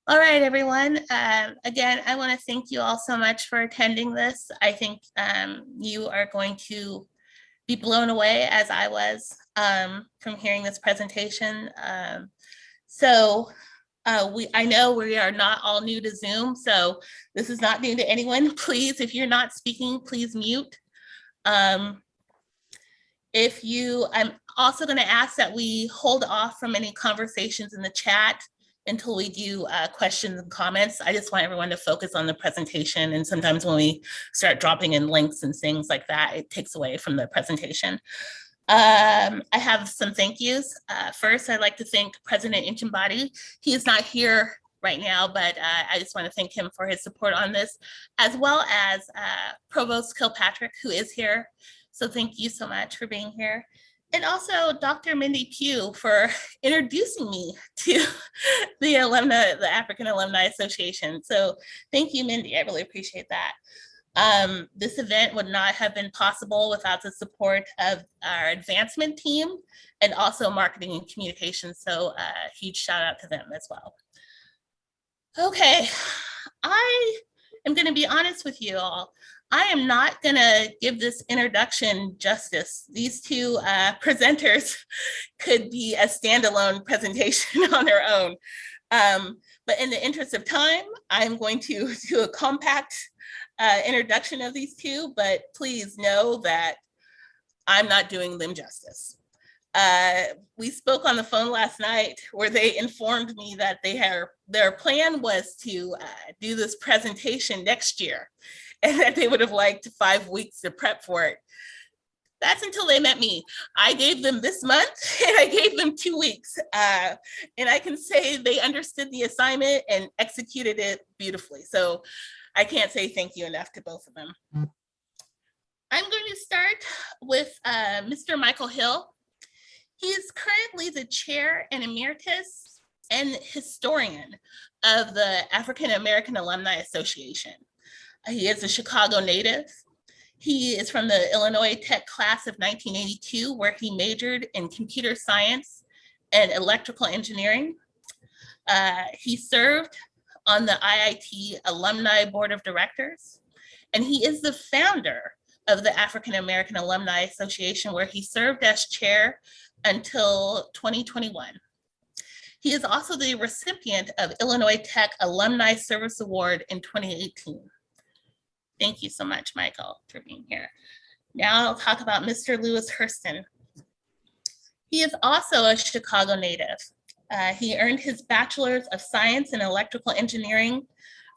All right, everyone. Again, I want to thank you all so much for attending this. I think you are going to be blown away as I was from hearing this presentation. I know we are not all new to Zoom, so this is not new to anyone. Please, if you're not speaking, please mute. I'm also going to ask that we hold off from any conversations in the chat until we do questions and comments. I just want everyone to focus on the presentation. And sometimes when we start dropping in links and things like that, it takes away from the presentation. I have some thank yous. First, I'd like to thank President Inchinbadi. He is not here right now, but I just want to thank him for his support on this, as well as Provost Kilpatrick, who is here. So thank you so much for being here. And also Dr. Mindy Pugh for introducing me to the African Alumni Association. So thank you, Mindy. I really appreciate that. This event would not have been possible without the support of our advancement team and also marketing and communications. So a huge shout out to them as well. Okay, I am going to be honest with you all. I am not going to give this introduction justice. These two presenters could be a standalone presentation on their own. But in the interest of time, I'm going to do a compact introduction of these two, but please know that I'm not doing them justice. We spoke on the phone last night where they informed me that their plan was to do this presentation next year, and that they would have liked 5 weeks to prep for it. That's until they met me. I gave them this month and I gave them 2 weeks. And I can say they understood the assignment and executed it beautifully. So I can't say thank you enough to both of them. I'm going to start with Mr. Michael Hill. He is currently the chair and emeritus and historian of the African-American Alumni Association. He is a Chicago native. He is from the Illinois Tech class of 1982, where he majored in computer science and electrical engineering. He served on the IIT Alumni Board of Directors, and he is the founder of the African-American Alumni Association, where he served as chair until 2021. He is also the recipient of Illinois Tech Alumni Service Award in 2018. Thank you so much, Michael, for being here. Now I'll talk about Mr. Lewis Hureston. He is also a Chicago native. He earned his Bachelor's of Science in Electrical Engineering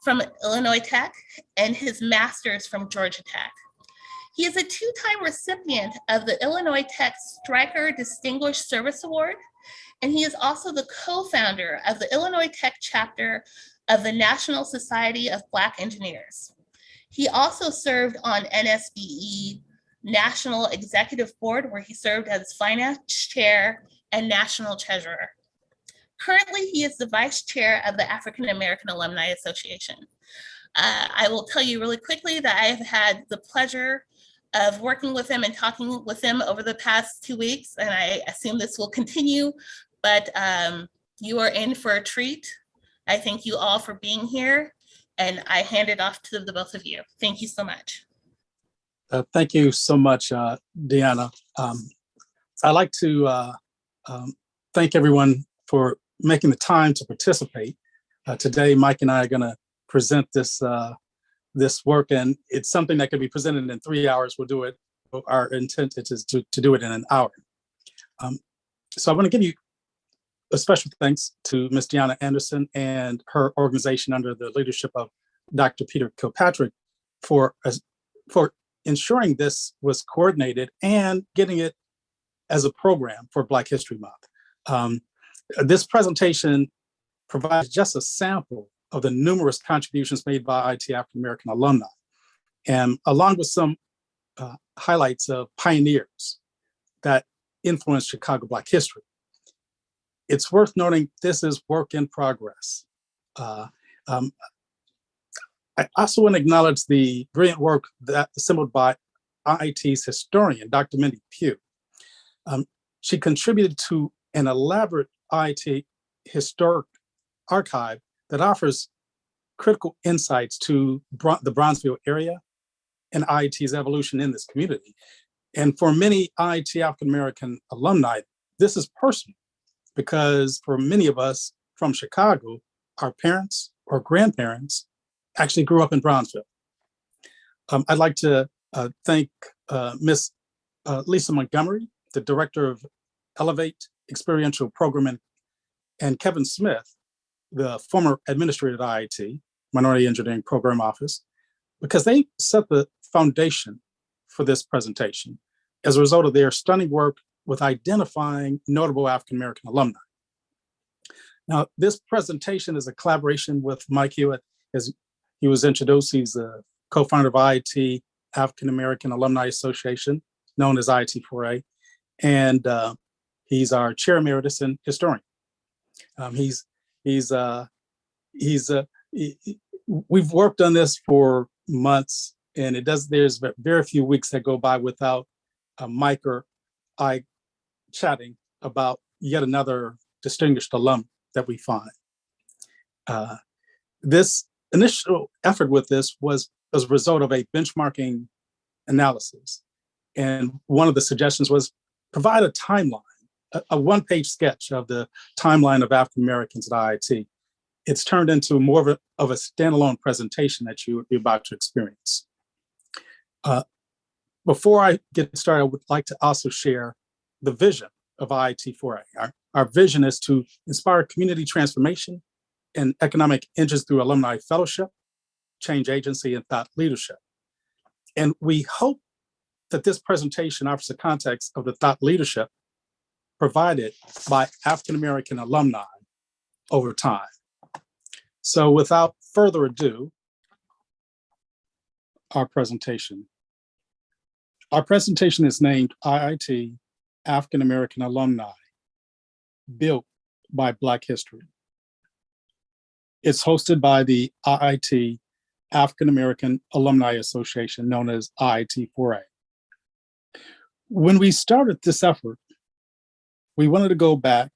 from Illinois Tech and his Master's from Georgia Tech. He is a two-time recipient of the Illinois Tech Stryker Distinguished Service Award, and he is also the co-founder of the Illinois Tech chapter of the National Society of Black Engineers. He also served on NSBE National Executive Board, where he served as finance chair and national treasurer. Currently, he is the vice chair of the African-American Alumni Association. I will tell you really quickly that I have had the pleasure of working with him and talking with him over the past 2 weeks, and I assume this will continue, but you are in for a treat. I thank you all for being here, and I hand it off to the both of you. Thank you so much. Thank you so much, Deanna. I'd like to thank everyone for making the time to participate. Today, Mike and I are going to present this work, and it's something that can be presented in 3 hours. We'll do it. Our intent is to do it in an hour. So I want to give you a special thanks to Ms. Deanna Anderson and her organization under the leadership of Dr. Peter Kilpatrick for ensuring this was coordinated and getting it as a program for Black History Month. This presentation provides just a sample of the numerous contributions made by IIT African-American alumni, and along with some highlights of pioneers that influenced Chicago Black history. It's worth noting this is work in progress. I also want to acknowledge the brilliant work that assembled by IIT's historian, Dr. Mindy Pugh. She contributed to an elaborate IIT historic archive that offers critical insights to the Bronzeville area and IIT's evolution in this community. And for many IIT African-American alumni, this is personal because for many of us from Chicago, our parents or grandparents actually grew up in Bronzeville. I'd like to thank Ms. Lisa Montgomery, the director of Elevate Experiential Programming, and Kevin Smith, the former administrator at IIT, Minority Engineering Program Office, because they set the foundation for this presentation as a result of their stunning work with identifying notable African-American alumni. Now, this presentation is a collaboration with Mike Hewitt. As he was introduced, he's the co-founder of IIT African-American Alumni Association, known as IIT4A, and he's our chair emeritus and historian. We've worked on this for months, and there's very few weeks that go by without Mike or I chatting about yet another distinguished alum that we find. This initial effort with this was as a result of a benchmarking analysis. And one of the suggestions was provide a timeline, a one-page sketch of the timeline of African Americans at IIT. It's turned into more of a standalone presentation that you're about to experience. Before I get started, I would like to also share the vision of IIT4A. Our vision is to inspire community transformation and economic engines through alumni fellowship, change agency, and thought leadership. And we hope that this presentation offers the context of the thought leadership provided by African-American alumni over time. So without further ado, our presentation. Our presentation is named IIT African-American Alumni, Built by Black History. It's hosted by the IIT African-American Alumni Association, known as IIT4A. When we started this effort, we wanted to go back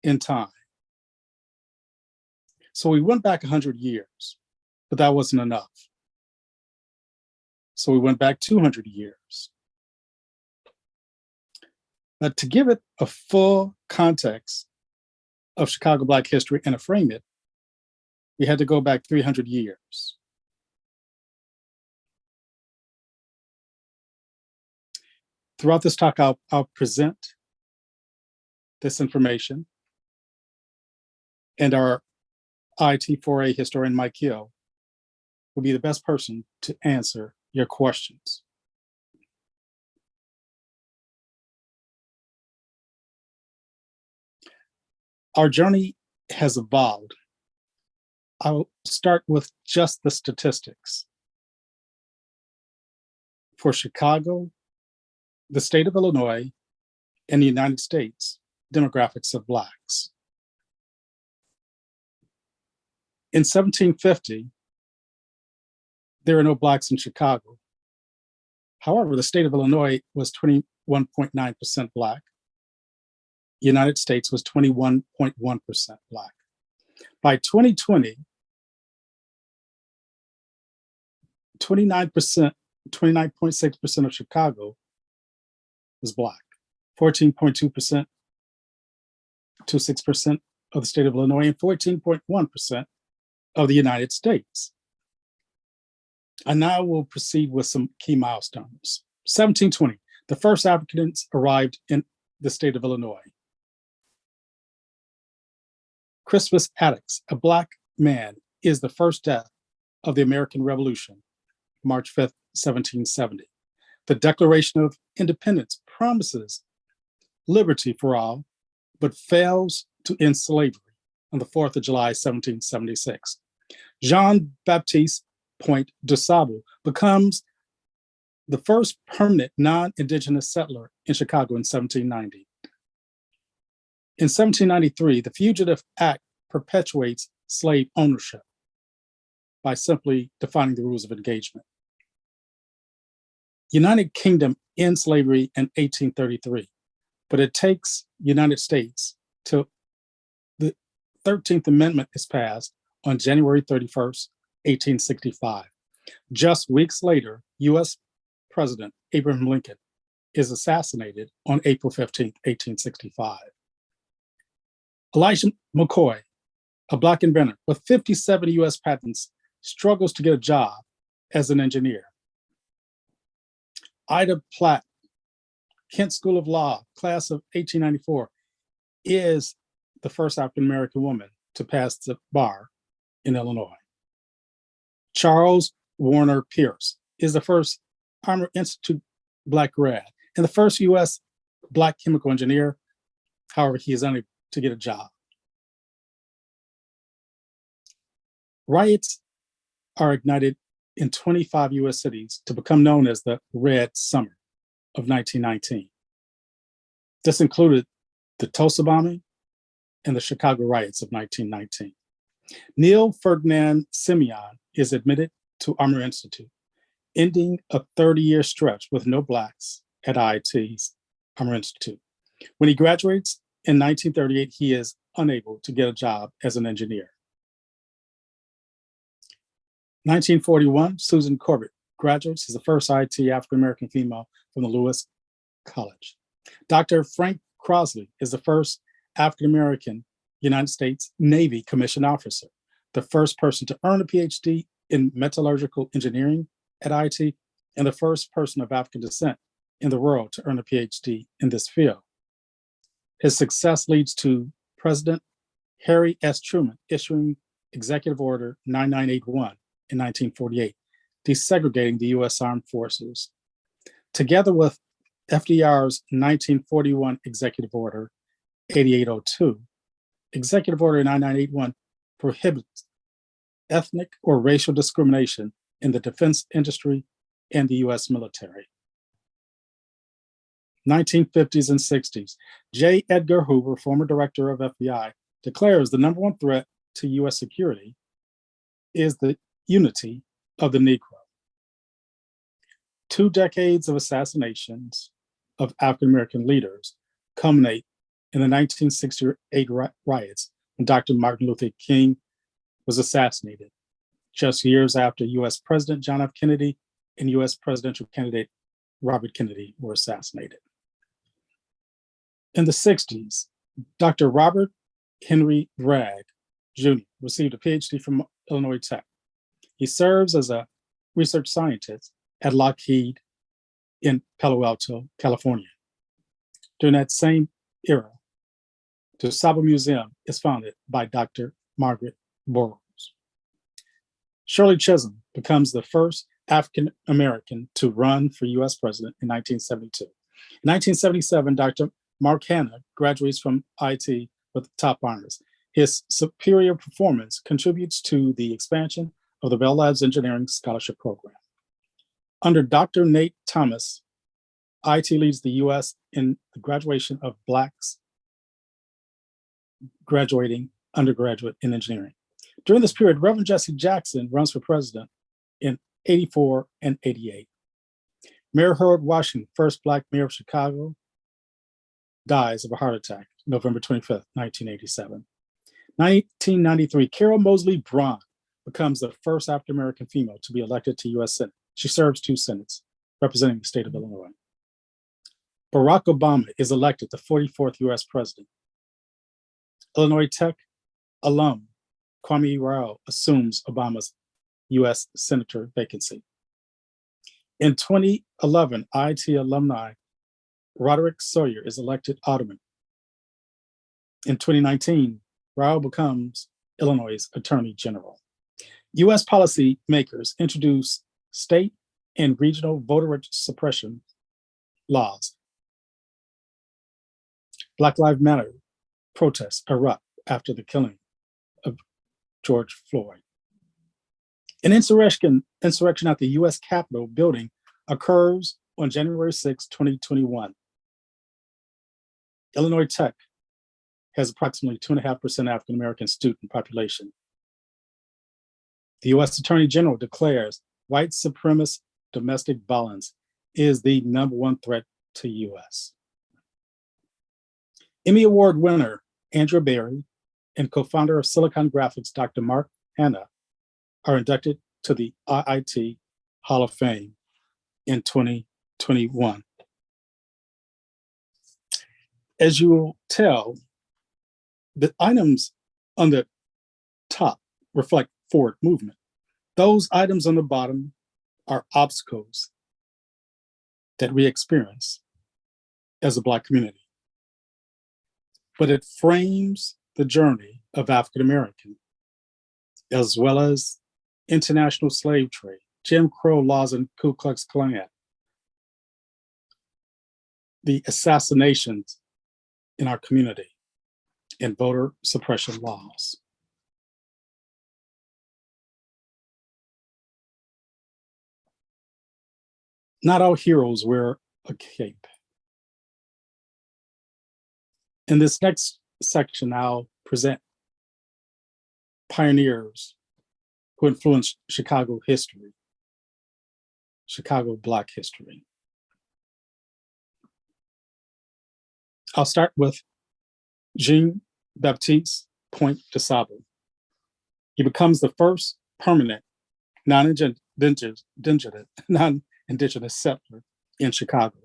in time. So we went back 100 years, but that wasn't enough. So we went back 200 years. But to give it a full context of Chicago Black history and to frame it, we had to go back 300 years. Throughout this talk, I'll present this information, and our IIT4A historian, Mike Hill, will be the best person to answer your questions. Our journey has evolved. I will start with just the statistics. For Chicago, the state of Illinois, and the United States, demographics of Blacks. In 1750, there were no Blacks in Chicago. However, the state of Illinois was 21.9% Black. The United States was 21.1% Black. By 2020, 29.6% of Chicago was Black, 14.2% to 6% of the state of Illinois, and 14.1% of the United States. And now we'll proceed with some key milestones. 1720, the first Africans arrived in the state of Illinois. Crispus Attucks, a Black man, is the first death of the American Revolution, March 5th, 1770. The Declaration of Independence promises liberty for all, but fails to end slavery on the 4th of July, 1776. Jean-Baptiste Point de Sable becomes the first permanent non-Indigenous settler in Chicago in 1790. In 1793, the Fugitive Act perpetuates slave ownership by simply defining the rules of engagement. United Kingdom ends slavery in 1833, but it takes United States to the 13th Amendment is passed on January 31st, 1865. Just weeks later, U.S. President Abraham Lincoln is assassinated on April 15th, 1865. Elijah McCoy, a Black inventor with 57 U.S. patents, struggles to get a job as an engineer. Ida Platt, Kent School of Law, class of 1894, is the first African-American woman to pass the bar in Illinois. Charles Warner Pierce is the first Army Institute Black grad and the first U.S. Black chemical engineer. However, he is unable to get a job. Riots are ignited in 25 U.S. cities to become known as the Red Summer of 1919. This included the Tulsa bombing and the Chicago riots of 1919. Neil Ferdinand Simeon is admitted to Armour Institute, ending a 30-year stretch with no Blacks at IIT's Armour Institute. When he graduates in 1938, he is unable to get a job as an engineer. 1941, Susan Corbett graduates as the first IIT African-American female from the Lewis College. Dr. Frank Crosley is the first African-American United States Navy commissioned officer, the first person to earn a PhD in metallurgical engineering at IIT, and the first person of African descent in the world to earn a PhD in this field. His success leads to President Harry S. Truman issuing Executive Order 9981 in 1948, desegregating the U.S. Armed Forces. Together with FDR's 1941 Executive Order 8802, Executive Order 9981 prohibits ethnic or racial discrimination in the defense industry and the U.S. military. 1950s and 60s, J. Edgar Hoover, former director of FBI, declares the number one threat to U.S. security is the unity of the Negro. 2 decades of assassinations of African-American leaders culminate in the 1968 riots when Dr. Martin Luther King was assassinated, just years after U.S. President John F. Kennedy and U.S. presidential candidate Robert Kennedy were assassinated. In the 60s, Dr. Robert Henry Bragg Jr. received a PhD from Illinois Tech. He serves as a research scientist at Lockheed in Palo Alto, California. During that same era, the Saba Museum is founded by Dr. Margaret Burroughs. Shirley Chisholm becomes the first African-American to run for U.S. president in 1972. In 1977, Dr. Mark Hanna graduates from IIT with top honors. His superior performance contributes to the expansion of the Bell Labs Engineering Scholarship Program. Under Dr. Nate Thomas, IIT leads the U.S. in the graduation of Blacks graduating undergraduate in engineering. During this period, Reverend Jesse Jackson runs for president in 84 and 88. Mayor Harold Washington, first Black mayor of Chicago, dies of a heart attack, November 25th, 1987. 1993, Carol Moseley Braun becomes the first African-American female to be elected to U.S. Senate. She serves 2 senates, representing the state of Illinois. Barack Obama is elected the 44th U.S. president. Illinois Tech alum Kwame Rao assumes Obama's U.S. senator vacancy. In 2011, IIT alumni Roderick Sawyer is elected alderman. In 2019, Rao becomes Illinois' attorney general. U.S. policy makers introduce state and regional voter suppression laws. Black Lives Matter protests erupt after the killing of George Floyd. An insurrection at the U.S. Capitol building occurs on January 6, 2021. Illinois Tech has approximately 2.5% African-American student population. The U.S. Attorney General declares white supremacist domestic violence is the number one threat to U.S. Emmy Award winner Andrew Barry and co-founder of Silicon Graphics, Dr. Mark Hanna, are inducted to the IIT Hall of Fame in 2021. As you will tell, the items on the top reflect forward movement. Those items on the bottom are obstacles that we experience as a Black community. But it frames the journey of African American, as well as international slave trade, Jim Crow laws and Ku Klux Klan, the assassinations in our community, and voter suppression laws. Not all heroes wear a cape. In this next section, I'll present pioneers who influenced Chicago history, Chicago Black history. I'll start with Jean-Baptiste Point de Sable. He becomes the first permanent non-indigenous settler in Chicago.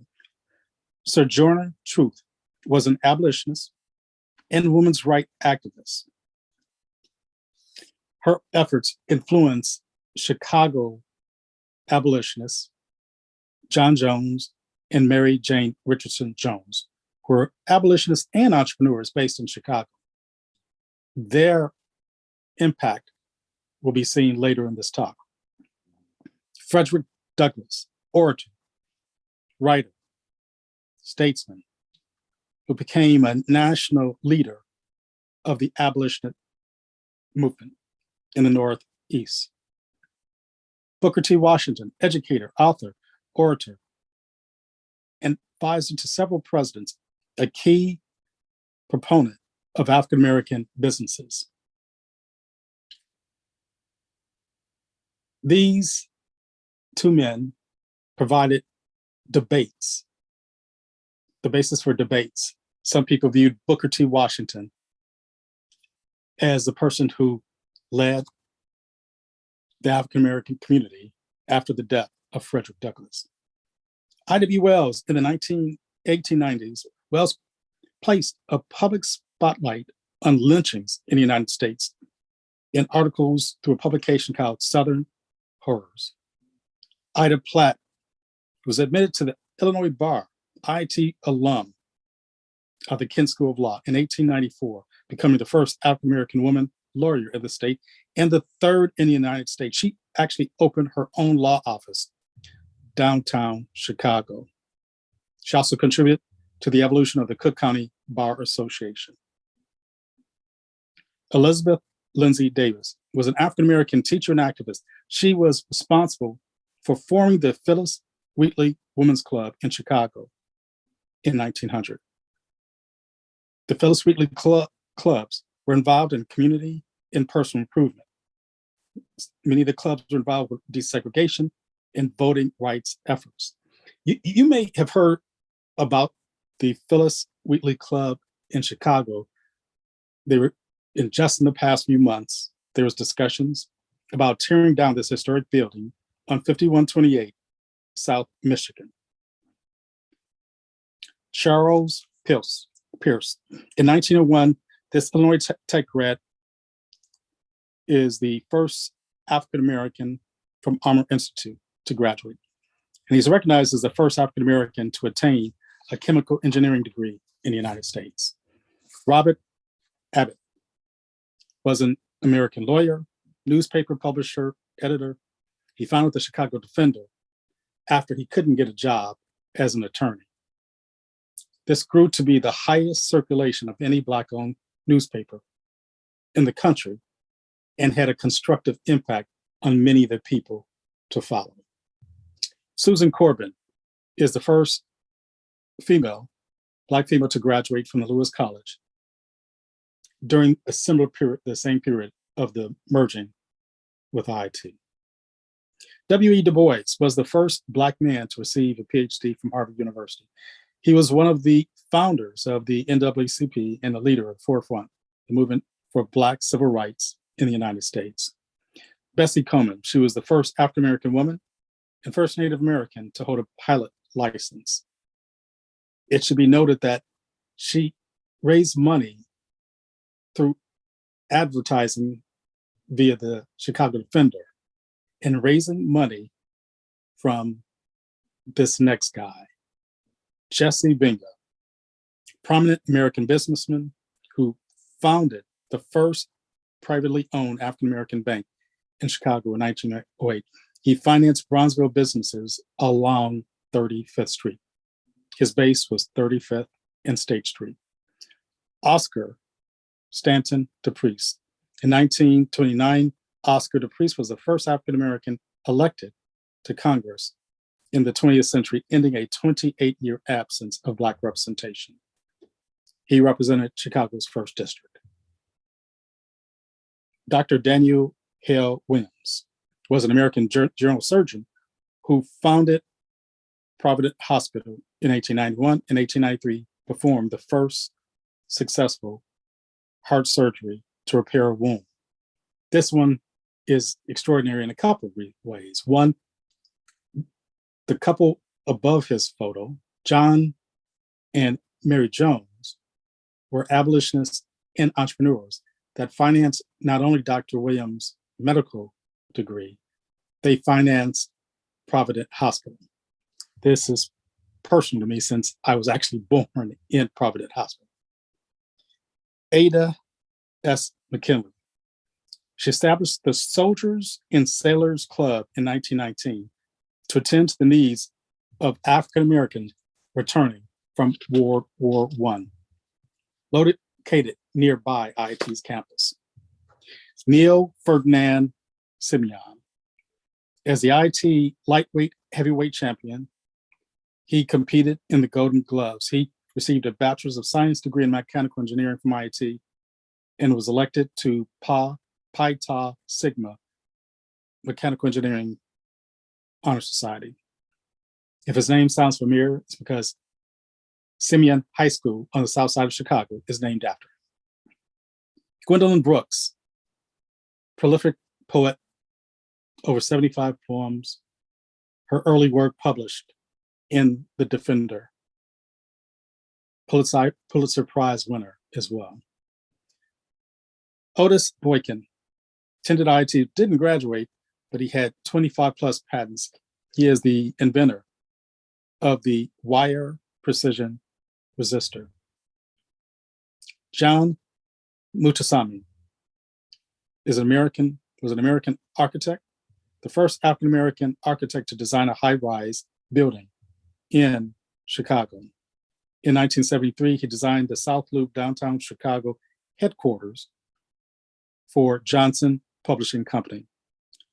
Sojourner Truth was an abolitionist and women's rights activist. Her efforts influenced Chicago abolitionists John Jones and Mary Jane Richardson Jones, who were abolitionists and entrepreneurs based in Chicago. Their impact will be seen later in this talk. Frederick Douglass, orator, writer, statesman, who became a national leader of the abolitionist movement in the Northeast. Booker T. Washington, educator, author, orator, and advisor to several presidents, a key proponent of African American businesses. These two men provided debates, the basis for debates. Some people viewed Booker T. Washington as the person who led the African American community after the death of Frederick Douglass. I.W. Wells, in the 1890s, Wells placed a public spotlight on lynchings in the United States in articles through a publication called Southern Horrors. Ida Platt was admitted to the Illinois Bar, IIT alum of the Kent School of Law in 1894, becoming the first African-American woman lawyer in the state and the third in the United States. She actually opened her own law office downtown Chicago. She also contributed to the evolution of the Cook County Bar Association. Elizabeth Lindsay Davis was an African-American teacher and activist. She was responsible for forming the Phyllis Wheatley Women's Club in Chicago in 1900. The Phyllis Wheatley clubs were involved in community and personal improvement. Many of the clubs were involved with desegregation and voting rights efforts. You may have heard about the Phyllis Wheatley Club in Chicago. They were just in the past few months, there was discussions about tearing down this historic building on 5128 South Michigan. Charles Pierce. In 1901, this Illinois Tech grad is the first African-American from Armour Institute to graduate. And he's recognized as the first African-American to attain a chemical engineering degree in the United States. Robert Abbott was an American lawyer, newspaper publisher, editor. He founded the Chicago Defender after he couldn't get a job as an attorney. This grew to be the highest circulation of any Black-owned newspaper in the country and had a constructive impact on many of the people to follow. Susan Corbin is the first Black female to graduate from the Lewis College during a similar period, the same period of the merging with IIT. W.E. Du Bois was the first Black man to receive a PhD from Harvard University. He was one of the founders of the NAACP and the leader of Forefront, the movement for Black civil rights in the United States. Bessie Coleman, she was the first African-American woman and first Native American to hold a pilot license. It should be noted that she raised money through advertising via the Chicago Defender and raising money from this next guy, Jesse Binga, prominent American businessman who founded the first privately owned African-American bank in Chicago in 1908. He financed Bronzeville businesses along 35th Street. His base was 35th and State Street. Oscar Stanton DePriest. In 1929, Oscar DePriest was the first African-American elected to Congress in the 20th century, ending a 28-year absence of Black representation. He represented Chicago's 1st District. Dr. Daniel Hale Williams was an American general surgeon who founded Providence Hospital in 1891 and 1893, performed the first successful heart surgery to repair a wound. This one is extraordinary in a couple of ways. One, the couple above his photo, John and Mary Jones, were abolitionists and entrepreneurs that financed not only Dr. Williams' medical degree, they financed Providence Hospital. This is personal to me since I was actually born in Providence Hospital. Ada S. McKinley. She established the Soldiers and Sailors Club in 1919 to attend to the needs of African Americans returning from World War I, located nearby IIT's campus. Neil Ferdinand Simeon. As the IIT lightweight heavyweight champion, he competed in the Golden Gloves. He received a Bachelor's of Science degree in Mechanical Engineering from IIT and was elected to Pi Tau Sigma Mechanical Engineering Honor Society. If his name sounds familiar, it's because Simeon High School on the south side of Chicago is named after him. Gwendolyn Brooks, prolific poet, over 75 poems, her early work published in The Defender, Pulitzer Prize winner as well. Otis Boykin attended IIT, didn't graduate, but he had 25 plus patents. He is the inventor of the wire precision resistor. John Mutasamy was an American architect, the first African-American architect to design a high-rise building in Chicago. In 1973, he designed the South Loop downtown Chicago headquarters for Johnson Publishing Company,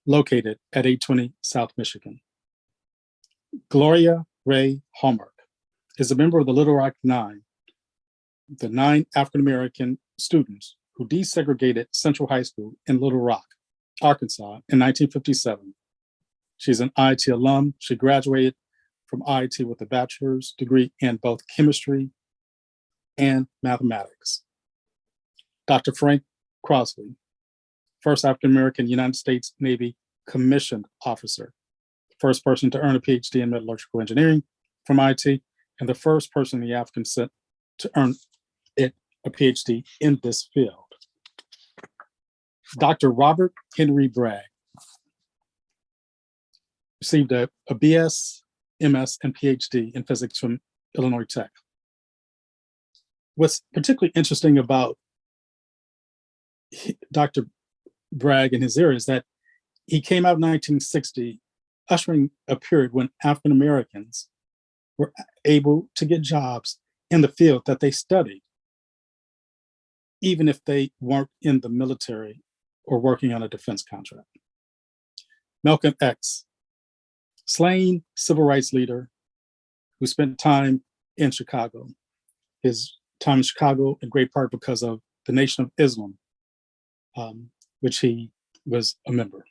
located at 820 South Michigan. Gloria Ray Hallmark is a member of the Little Rock Nine, the 9 African-American students who desegregated Central High School in Little Rock, Arkansas in 1957. She's an IIT alum. She graduated from IIT with a bachelor's degree in both chemistry and mathematics. Dr. Frank Crosby, first African-American United States Navy commissioned officer, first person to earn a PhD in metallurgical engineering from IIT, and the first person in the African set to earn a PhD in this field. Dr. Robert Henry Bragg received a BS, MS, and PhD in physics from Illinois Tech. What's particularly interesting about Dr. Bragg and his era is that he came out in 1960, ushering a period when African Americans were able to get jobs in the field that they studied, even if they weren't in the military or working on a defense contract. Malcolm X, slain civil rights leader who spent time in Chicago. His time in Chicago in great part because of the Nation of Islam, which he was a member.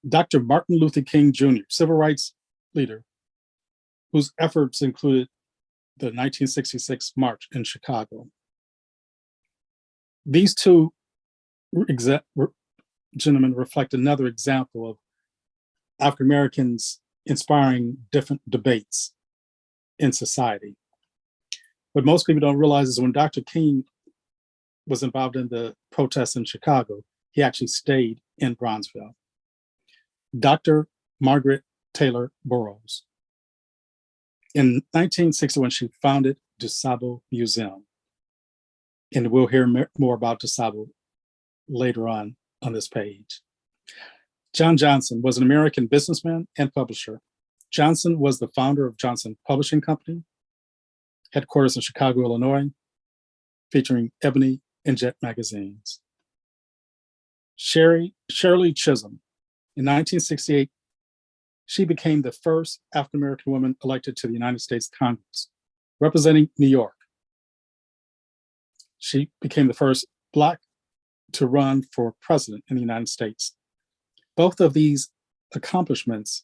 Dr. Martin Luther King Jr., civil rights leader, whose efforts included the 1966 March in Chicago. These two gentlemen reflect another example of African Americans inspiring different debates in society. What most people don't realize is when Dr. King was involved in the protests in Chicago, he actually stayed in Bronzeville. Dr. Margaret Taylor Burroughs, in 1961, she founded DuSable Museum. And we'll hear more about DuSable later on this page. John Johnson was an American businessman and publisher. Johnson was the founder of Johnson Publishing Company, headquarters in Chicago, Illinois, featuring Ebony and Jet magazines. Shirley Chisholm, in 1968, she became the first African-American woman elected to the United States Congress, representing New York. She became the first Black to run for president in the United States. Both of these accomplishments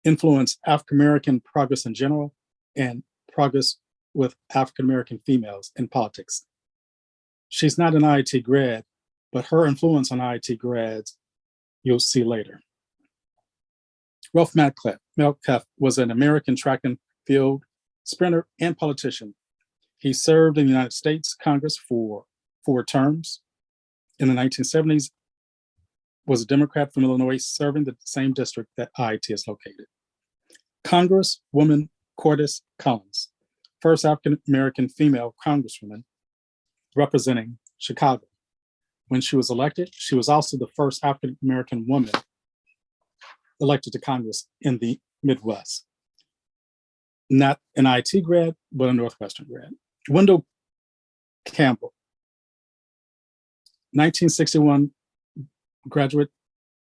influenced African-American progress in general and progress with African-American females in politics. She's not an IIT grad, but her influence on IIT grads, you'll see later. Ralph Metcalfe was an American track and field sprinter and politician. He served in the United States Congress for 4 terms. In the 1970s, was a Democrat from Illinois, serving the same district that IIT is located. Congresswoman Cordis Collins, first African-American female congresswoman representing Chicago. When she was elected, she was also the first African-American woman elected to Congress in the Midwest. Not an IIT grad, but a Northwestern grad. Wendell Campbell, 1961 graduate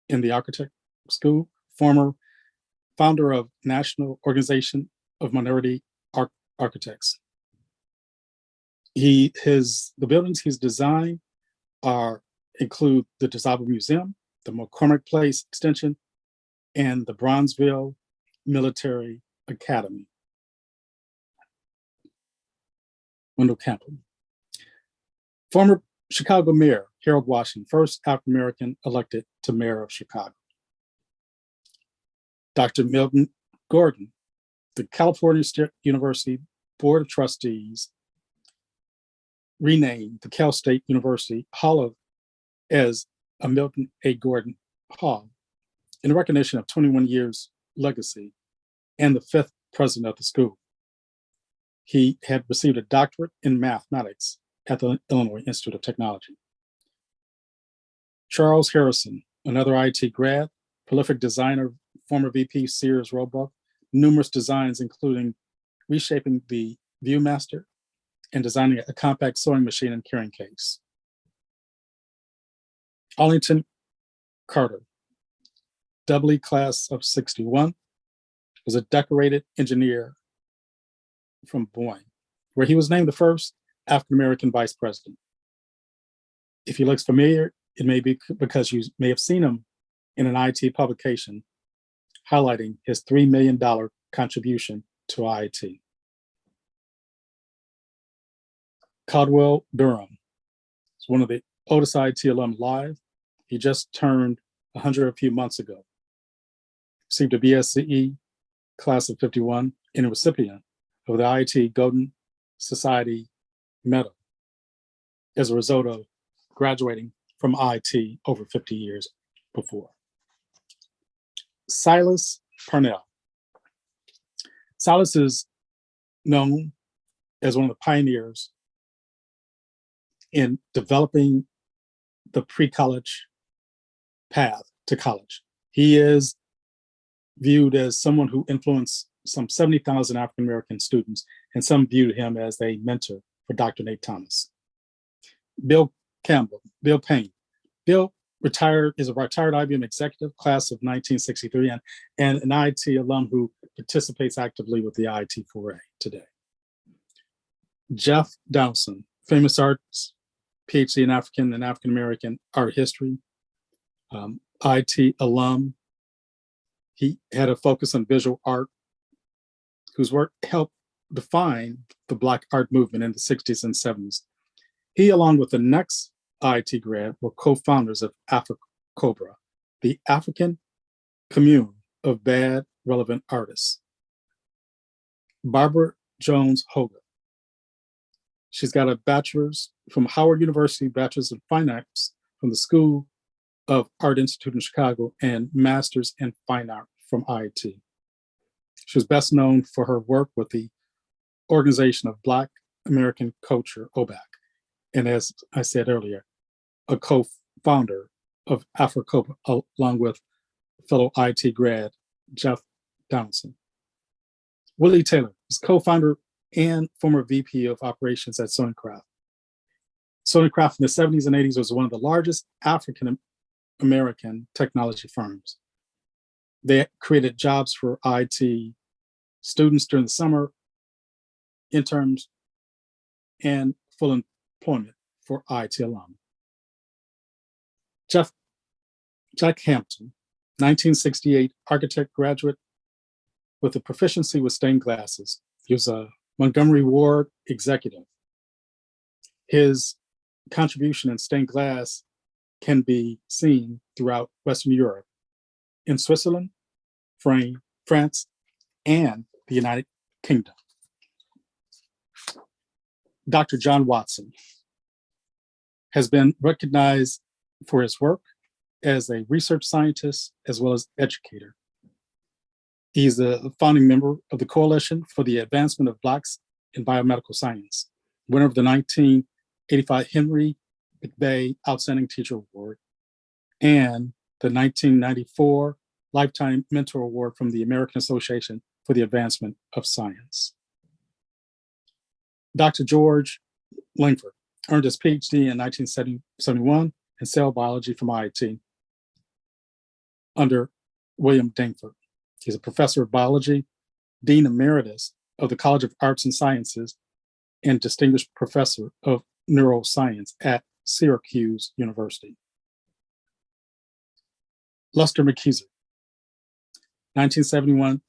in the architect school, former founder of National Organization of Minority Architects. The buildings he's designed include the DuSable Museum, the McCormick Place Extension, and the Bronzeville Military Academy. Wendell Campbell. Former Chicago Mayor Harold Washington, first African-American elected to mayor of Chicago. Dr. Milton Gordon, the California State University Board of Trustees renamed the Cal State University Hall as a Milton A. Gordon Hall in recognition of 21 years legacy and the 5th president of the school. He had received a doctorate in mathematics at the Illinois Institute of Technology. Charles Harrison, another IIT grad, prolific designer, former VP Sears Roebuck, numerous designs including reshaping the Viewmaster and designing a compact sewing machine and carrying case. Arlington Carter, doubly class of 61, was a decorated engineer from Boeing, where he was named the first African-American vice president. If he looks familiar, it may be because you may have seen him in an IIT publication highlighting his $3 million contribution to IIT. Caldwell Durham is one of the oldest IIT alum alive. He just turned 100 a few months ago. Received a BSCE class of 51 and a recipient of the IIT Golden Society Medal as a result of graduating from IIT over 50 years before. Silas Parnell. Silas is known as one of the pioneers in developing the pre-college path to college. He is viewed as someone who influenced some 70,000 African-American students, and some viewed him as a mentor for Dr. Nate Thomas. Bill Payne. Bill is a retired IBM executive, class of 1963, and an IIT alum who participates actively with the IIT 4A today. Jeff Dowson, famous artist, PhD in African and African-American art history, IIT alum. He had a focus on visual art, whose work helped define the Black art movement in the 60s and 70s. He, along with the next IIT grad, were co-founders of AfriCobra, the African Commune of Bad Relevant Artists. Barbara Jones Hoga. She's got a bachelor's from Howard University, bachelor's in fine arts from the School of Art Institute in Chicago, and master's in fine art from IIT. She was best known for her work with the Organization of Black American Culture, OBAC, and as I said earlier, a co-founder of AfriCobra, along with fellow IIT grad Jeff Donaldson. Willie Taylor is co-founder and former VP of operations at Sony Craft. Sony Craft in the 70s and 80s was one of the largest African-American technology firms. They created jobs for IT students during the summer, interns, and full employment for IT alum. Jack Hampton, 1968 architect graduate with a proficiency with stained glasses. He was a Montgomery Ward executive. His contribution in stained glass can be seen throughout Western Europe, in Switzerland, France, and the United Kingdom. Dr. John Watson has been recognized for his work as a research scientist as well as educator. He's a founding member of the Coalition for the Advancement of Blacks in Biomedical Science, winner of the 1985 Henry McBay Outstanding Teacher Award, and the 1994 Lifetime Mentor Award from the American Association for the Advancement of Science. Dr. George Langford earned his PhD in 1971 in cell biology from IIT under William Dangford. He's a professor of biology, dean emeritus of the College of Arts and Sciences, and distinguished professor of neuroscience at Syracuse University. Luster McKeeser, 1971,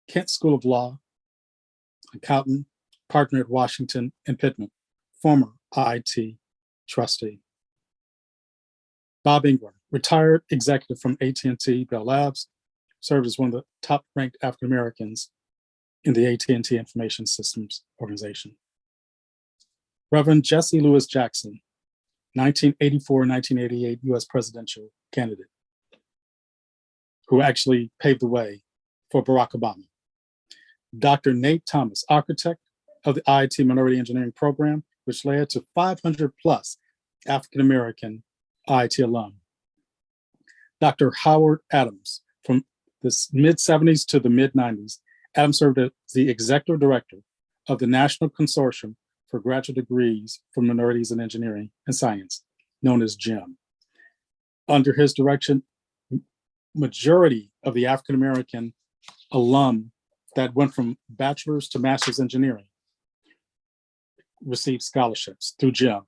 Kent School of Law, accountant, partner at Washington and Pittman, former IIT trustee. Bob Ingram, retired executive from AT&T Bell Labs, served as one of the top-ranked African-Americans in the AT&T Information Systems Organization. Reverend Jesse Lewis Jackson, 1984-1988 US presidential candidate, who actually paved the way for Barack Obama. Dr. Nate Thomas, architect of the IIT Minority Engineering Program, which led to 500 plus African-American IIT alum. Dr. Howard Adams, from the mid-70s to the mid-90s, Adams served as the executive director of the National Consortium for Graduate Degrees for Minorities in Engineering and Science, known as GEM. Under his direction, majority of the African-American alum that went from bachelor's to master's engineering received scholarships through GEM.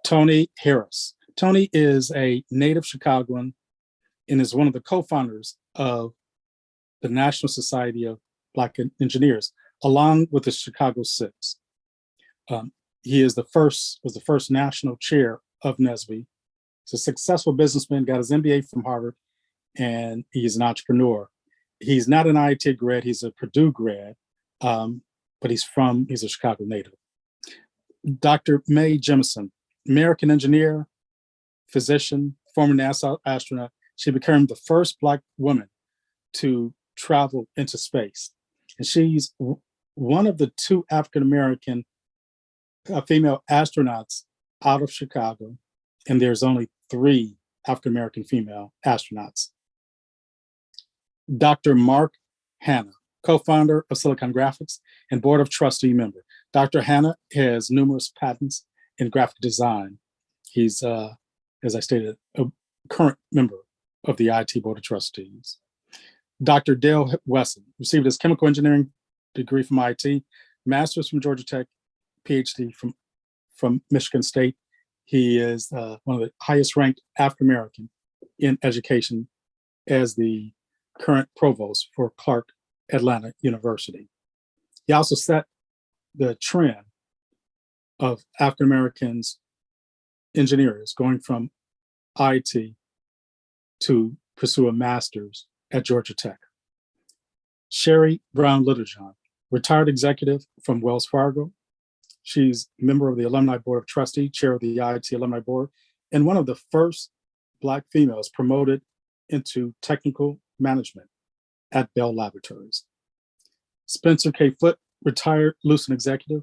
Tony Harris. Tony is a native Chicagoan and is one of the co-founders of the National Society of Black Engineers, along with the Chicago Six. He was the first national chair of NSBE. He's a successful businessman, got his MBA from Harvard, and he's an entrepreneur. He's not an IIT grad, he's a Purdue grad, but he's a Chicago native. Dr. Mae Jemison, American engineer, physician, former NASA astronaut. She became the first Black woman to travel into space. And she's one of the two African-American female astronauts out of Chicago, and there's only 3 African-American female astronauts. Dr. Mark Hanna, co-founder of Silicon Graphics and board of trustee member. Dr. Hanna has numerous patents in graphic design. He's, as I stated, a current member of the IIT Board of Trustees. Dr. Dale Wesson received his chemical engineering degree from IIT, master's from Georgia Tech, PhD from Michigan State. He is one of the highest ranked African-American in education as the current provost for Clark Atlanta University. He also set the trend of African-Americans engineers going from IIT to pursue a master's at Georgia Tech. Sherry Brown Littlejohn, retired executive from Wells Fargo. She's a member of the Alumni Board of Trustees, chair of the IIT Alumni Board, and one of the first Black females promoted into technical management at Bell Laboratories. Spencer K. Foote, retired Lucent executive,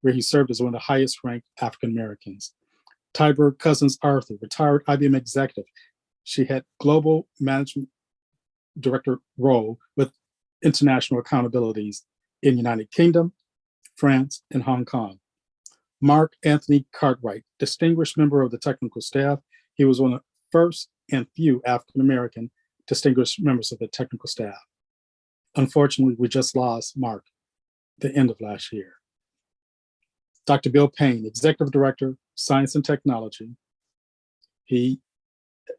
where he served as one of the highest ranked African Americans. Tyberg Cousins Arthur, retired IBM executive. She had global management director role with international accountabilities in United Kingdom, France, and Hong Kong. Mark Anthony Cartwright, distinguished member of the technical staff. He was one of the first and few African-American distinguished members of the technical staff. Unfortunately, we just lost Mark at the end of last year. Dr. Bill Payne, Executive Director, Science and Technology. He,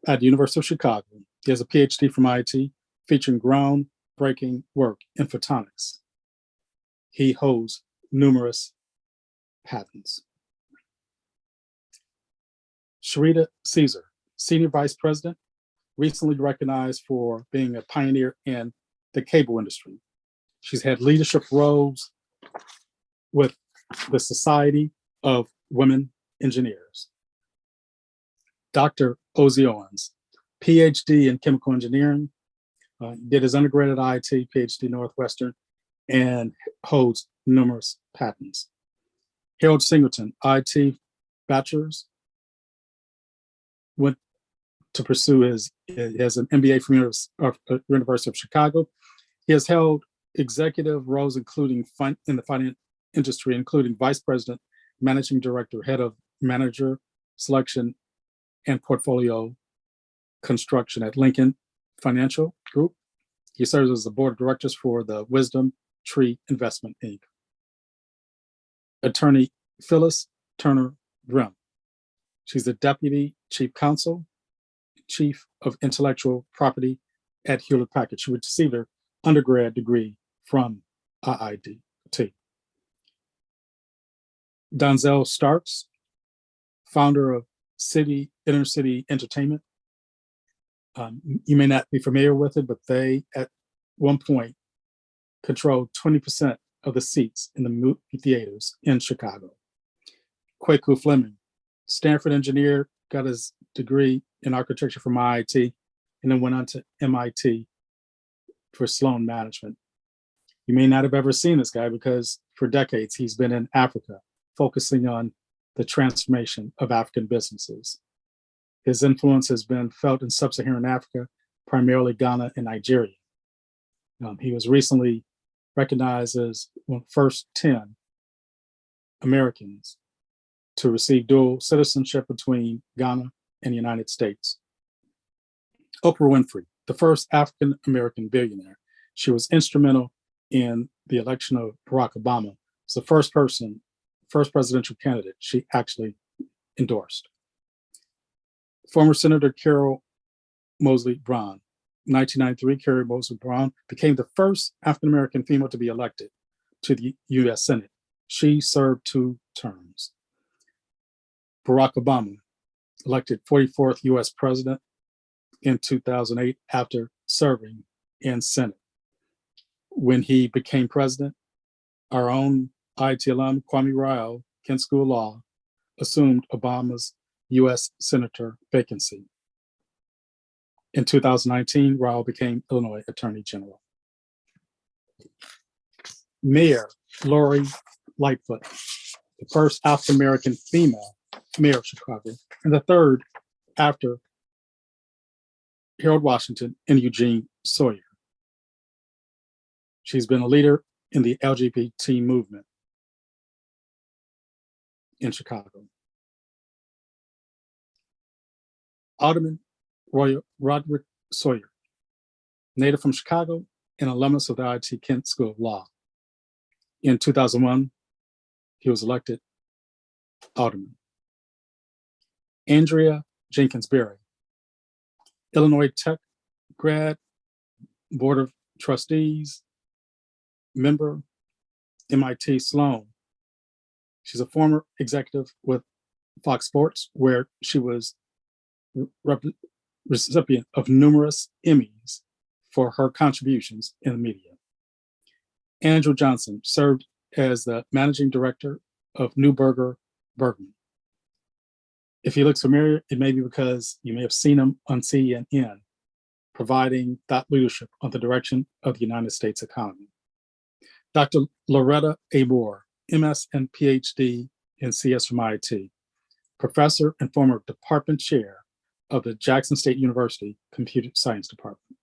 at the University of Chicago, he has a PhD from IIT featuring groundbreaking work in photonics. He holds numerous patents. Sharita Caesar, Senior Vice President, recently recognized for being a pioneer in the cable industry. She's had leadership roles with the Society of Women Engineers. Dr. Ozzie Owens, PhD in chemical engineering, did his undergrad at IIT, PhD Northwestern, and holds numerous patents. Harold Singleton, IIT bachelor's, went to pursue an MBA from University of Chicago. He has held executive roles, including in the finance industry, including vice president, managing director, head of manager selection and portfolio construction at Lincoln Financial Group. He serves as the board of directors for the Wisdom Tree Investment Inc. Attorney Phyllis Turner Grimm. She's the deputy chief counsel, chief of intellectual property at Hewlett Packard. She received her undergrad degree from IIT. Donzel Starks, founder of Inner City Entertainment. You may not be familiar with it, but they at one point controlled 20% of the seats in the movie theaters in Chicago. Kwaku Fleming, Stanford engineer, got his degree in architecture from IIT, and then went on to MIT for Sloan Management. You may not have ever seen this guy because for decades he's been in Africa, focusing on the transformation of African businesses. His influence has been felt in sub-Saharan Africa, primarily Ghana and Nigeria. He was recently recognized as one of the first 10 Americans to receive dual citizenship between Ghana and the United States. Oprah Winfrey, the first African-American billionaire. She was instrumental in the election of Barack Obama. It's the first presidential candidate she actually endorsed. Former Senator Carol Moseley Braun. 1993, Carol Moseley Braun became the first African-American female to be elected to the US Senate. She served 2 terms. Barack Obama, elected 44th US president in 2008 after serving in Senate. When he became president, our own IIT alum, Kwame Ryle, Kent School of Law, assumed Obama's US Senator vacancy. In 2019, Ryle became Illinois Attorney General. Mayor Lori Lightfoot, the first African-American female mayor of Chicago, and the third after Harold Washington and Eugene Sawyer. She's been a leader in the LGBT movement in Chicago. Alderman Roderick Sawyer, native from Chicago and alumnus of the IIT Kent School of Law. In 2001, he was elected alderman. Andrea Jenkins Berry, Illinois Tech grad, Board of Trustees, member, MIT Sloan. She's a former executive with Fox Sports, where she was recipient of numerous Emmys for her contributions in the media. Andrew Johnson served as the managing director of Neuberger Bergman. If he looks familiar, it may be because you may have seen him on CNN, providing thought leadership on the direction of the United States economy. Dr. Loretta A. Moore, MS and PhD in CS from IIT, professor and former department chair of the Jackson State University Computer Science Department.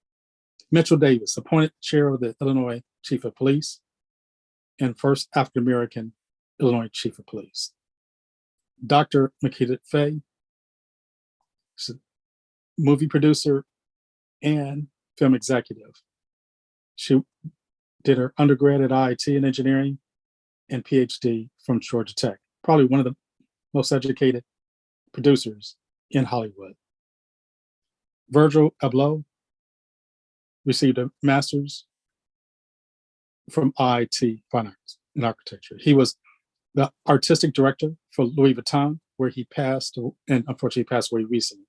Mitchell Davis, appointed chair of the Illinois Chief of Police and first African-American Illinois Chief of Police. Dr. Makita Faye, movie producer and film executive. She did her undergrad at IIT in engineering and PhD from Georgia Tech, probably one of the most educated producers in Hollywood. Virgil Abloh received a master's from IIT Fine Arts in architecture. He was the artistic director for Louis Vuitton, where he passed, and unfortunately passed away recently.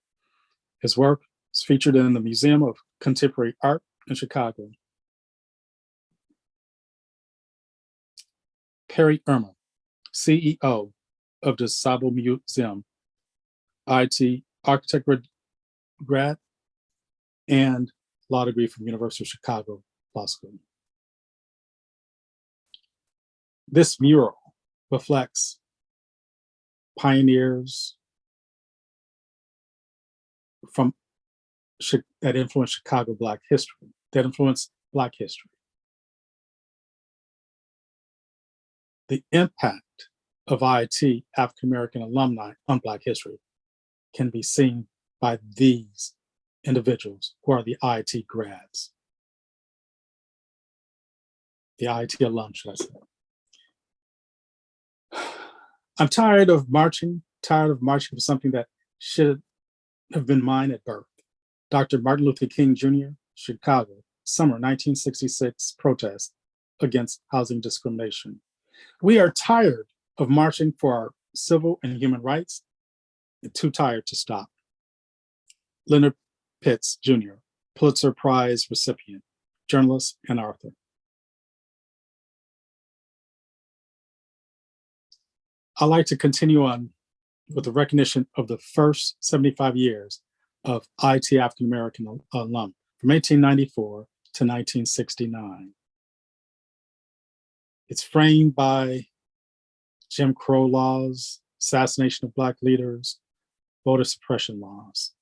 His work is featured in the Museum of Contemporary Art in Chicago. Perry Irma, CEO of the Sabo Museum, IIT architect grad, and law degree from University of Chicago Law School. This mural reflects pioneers from that influenced Chicago Black history, that influenced Black history. The impact of IIT African-American alumni on Black history can be seen by these individuals who are the IIT grads. The IIT alum, should I say. I'm tired of marching for something that should have been mine at birth. Dr. Martin Luther King Jr., Chicago, summer 1966 protest against housing discrimination. We are tired of marching for our civil and human rights and too tired to stop. Leonard Pitts Jr., Pulitzer Prize recipient, journalist and author. I'd like to continue on with the recognition of the first 75 years of IIT African-American alum from 1894 to 1969. It's framed by Jim Crow laws, assassination of Black leaders, voter suppression laws.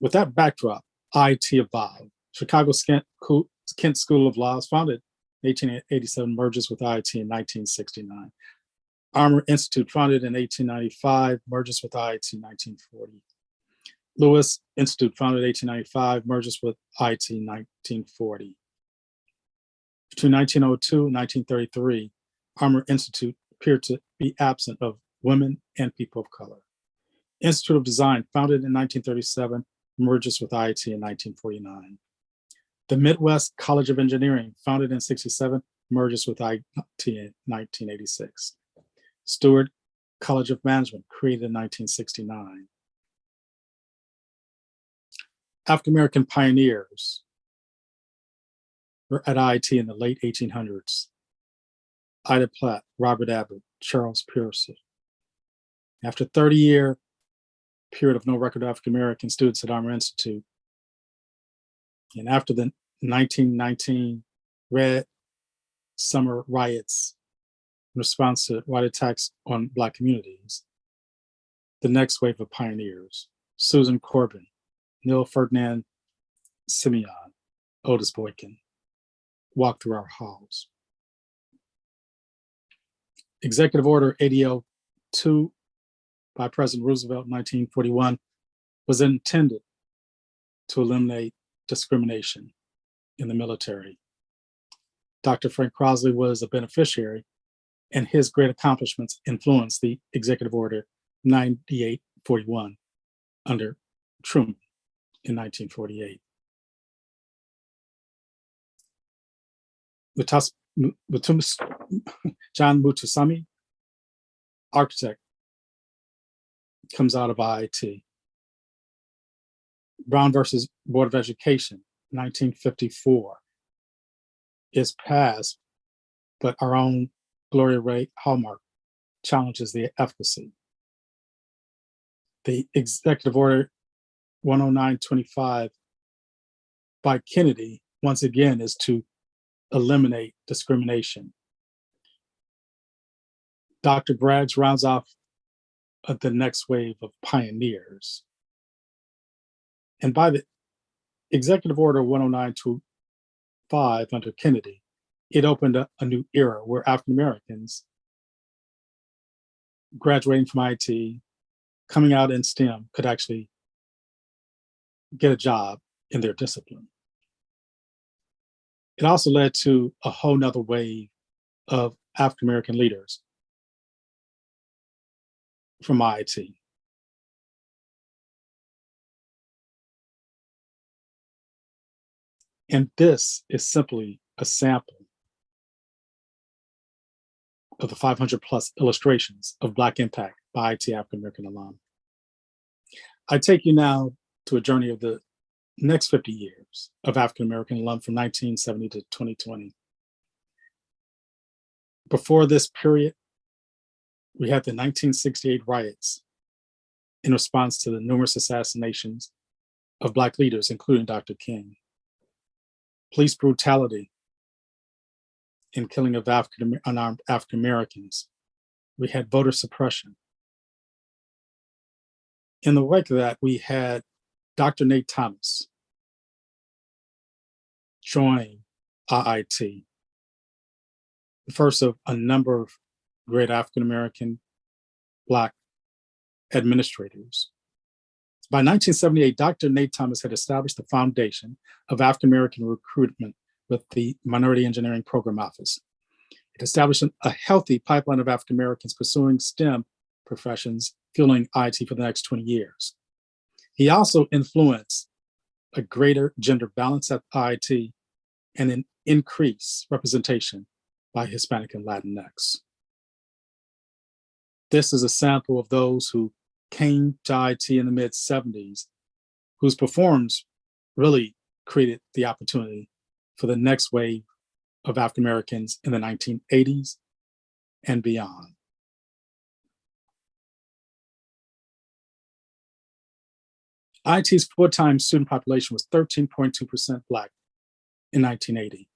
With that backdrop, IIT evolved. Chicago's Kent School of Law, founded in 1887, merges with IIT in 1969. Armour Institute, founded in 1895, merges with IIT in 1940. Lewis Institute, founded in 1895, merges with IIT in 1940. Between 1902 and 1933, Armour Institute appeared to be absent of women and people of color. Institute of Design, founded in 1937, merges with IIT in 1949. The Midwest College of Engineering, founded in 1967, merges with IIT in 1986. Stewart College of Management, created in 1969. African-American pioneers were at IIT in the late 1800s. Ida Platt, Robert Abbott, Charles Pearson. After a 30-year period of no record of African-American students at Armour Institute, and after the 1919 Red Summer riots in response to white attacks on Black communities, the next wave of pioneers, Susan Corbin, Neil Ferdinand Simeon, Otis Boykin, walked through our halls. Executive Order ADL 2 by President Roosevelt in 1941 was intended to eliminate discrimination in the military. Dr. Frank Crosley was a beneficiary, and his great accomplishments influenced the Executive Order 9841 under Truman in 1948. John Mutusami architect comes out of IIT. Brown versus Board of Education, 1954, is passed, but our own Gloria Ray Hallmark challenges the efficacy. The Executive Order 10925 by Kennedy, once again, is to eliminate discrimination. Dr. Braggs rounds off the next wave of pioneers. And by the Executive Order 10925 under Kennedy, it opened up a new era where African Americans graduating from IIT, coming out in STEM, could actually get a job in their discipline. It also led to a whole nother wave of African American leaders from IIT. And this is simply a sample of the 500 plus illustrations of Black impact by IIT African-American alum. I take you now to a journey of the next 50 years of African-American alum from 1970 to 2020. Before this period, we had the 1968 riots in response to the numerous assassinations of Black leaders, including Dr. King. Police brutality in killing of unarmed African Americans. We had voter suppression. In the wake of that, we had Dr. Nate Thomas join IIT, the first of a number of great African American Black administrators. By 1978, Dr. Nate Thomas had established the foundation of African American recruitment with the Minority Engineering Program Office. It established a healthy pipeline of African Americans pursuing STEM professions, fueling IIT for the next 20 years. He also influenced a greater gender balance at IIT and an increased representation by Hispanic and Latinx. This is a sample of those who came to IIT in the mid-70s, whose performance really created the opportunity for the next wave of African Americans in the 1980s and beyond. IIT's full-time student population was 13.2% Black in 1980.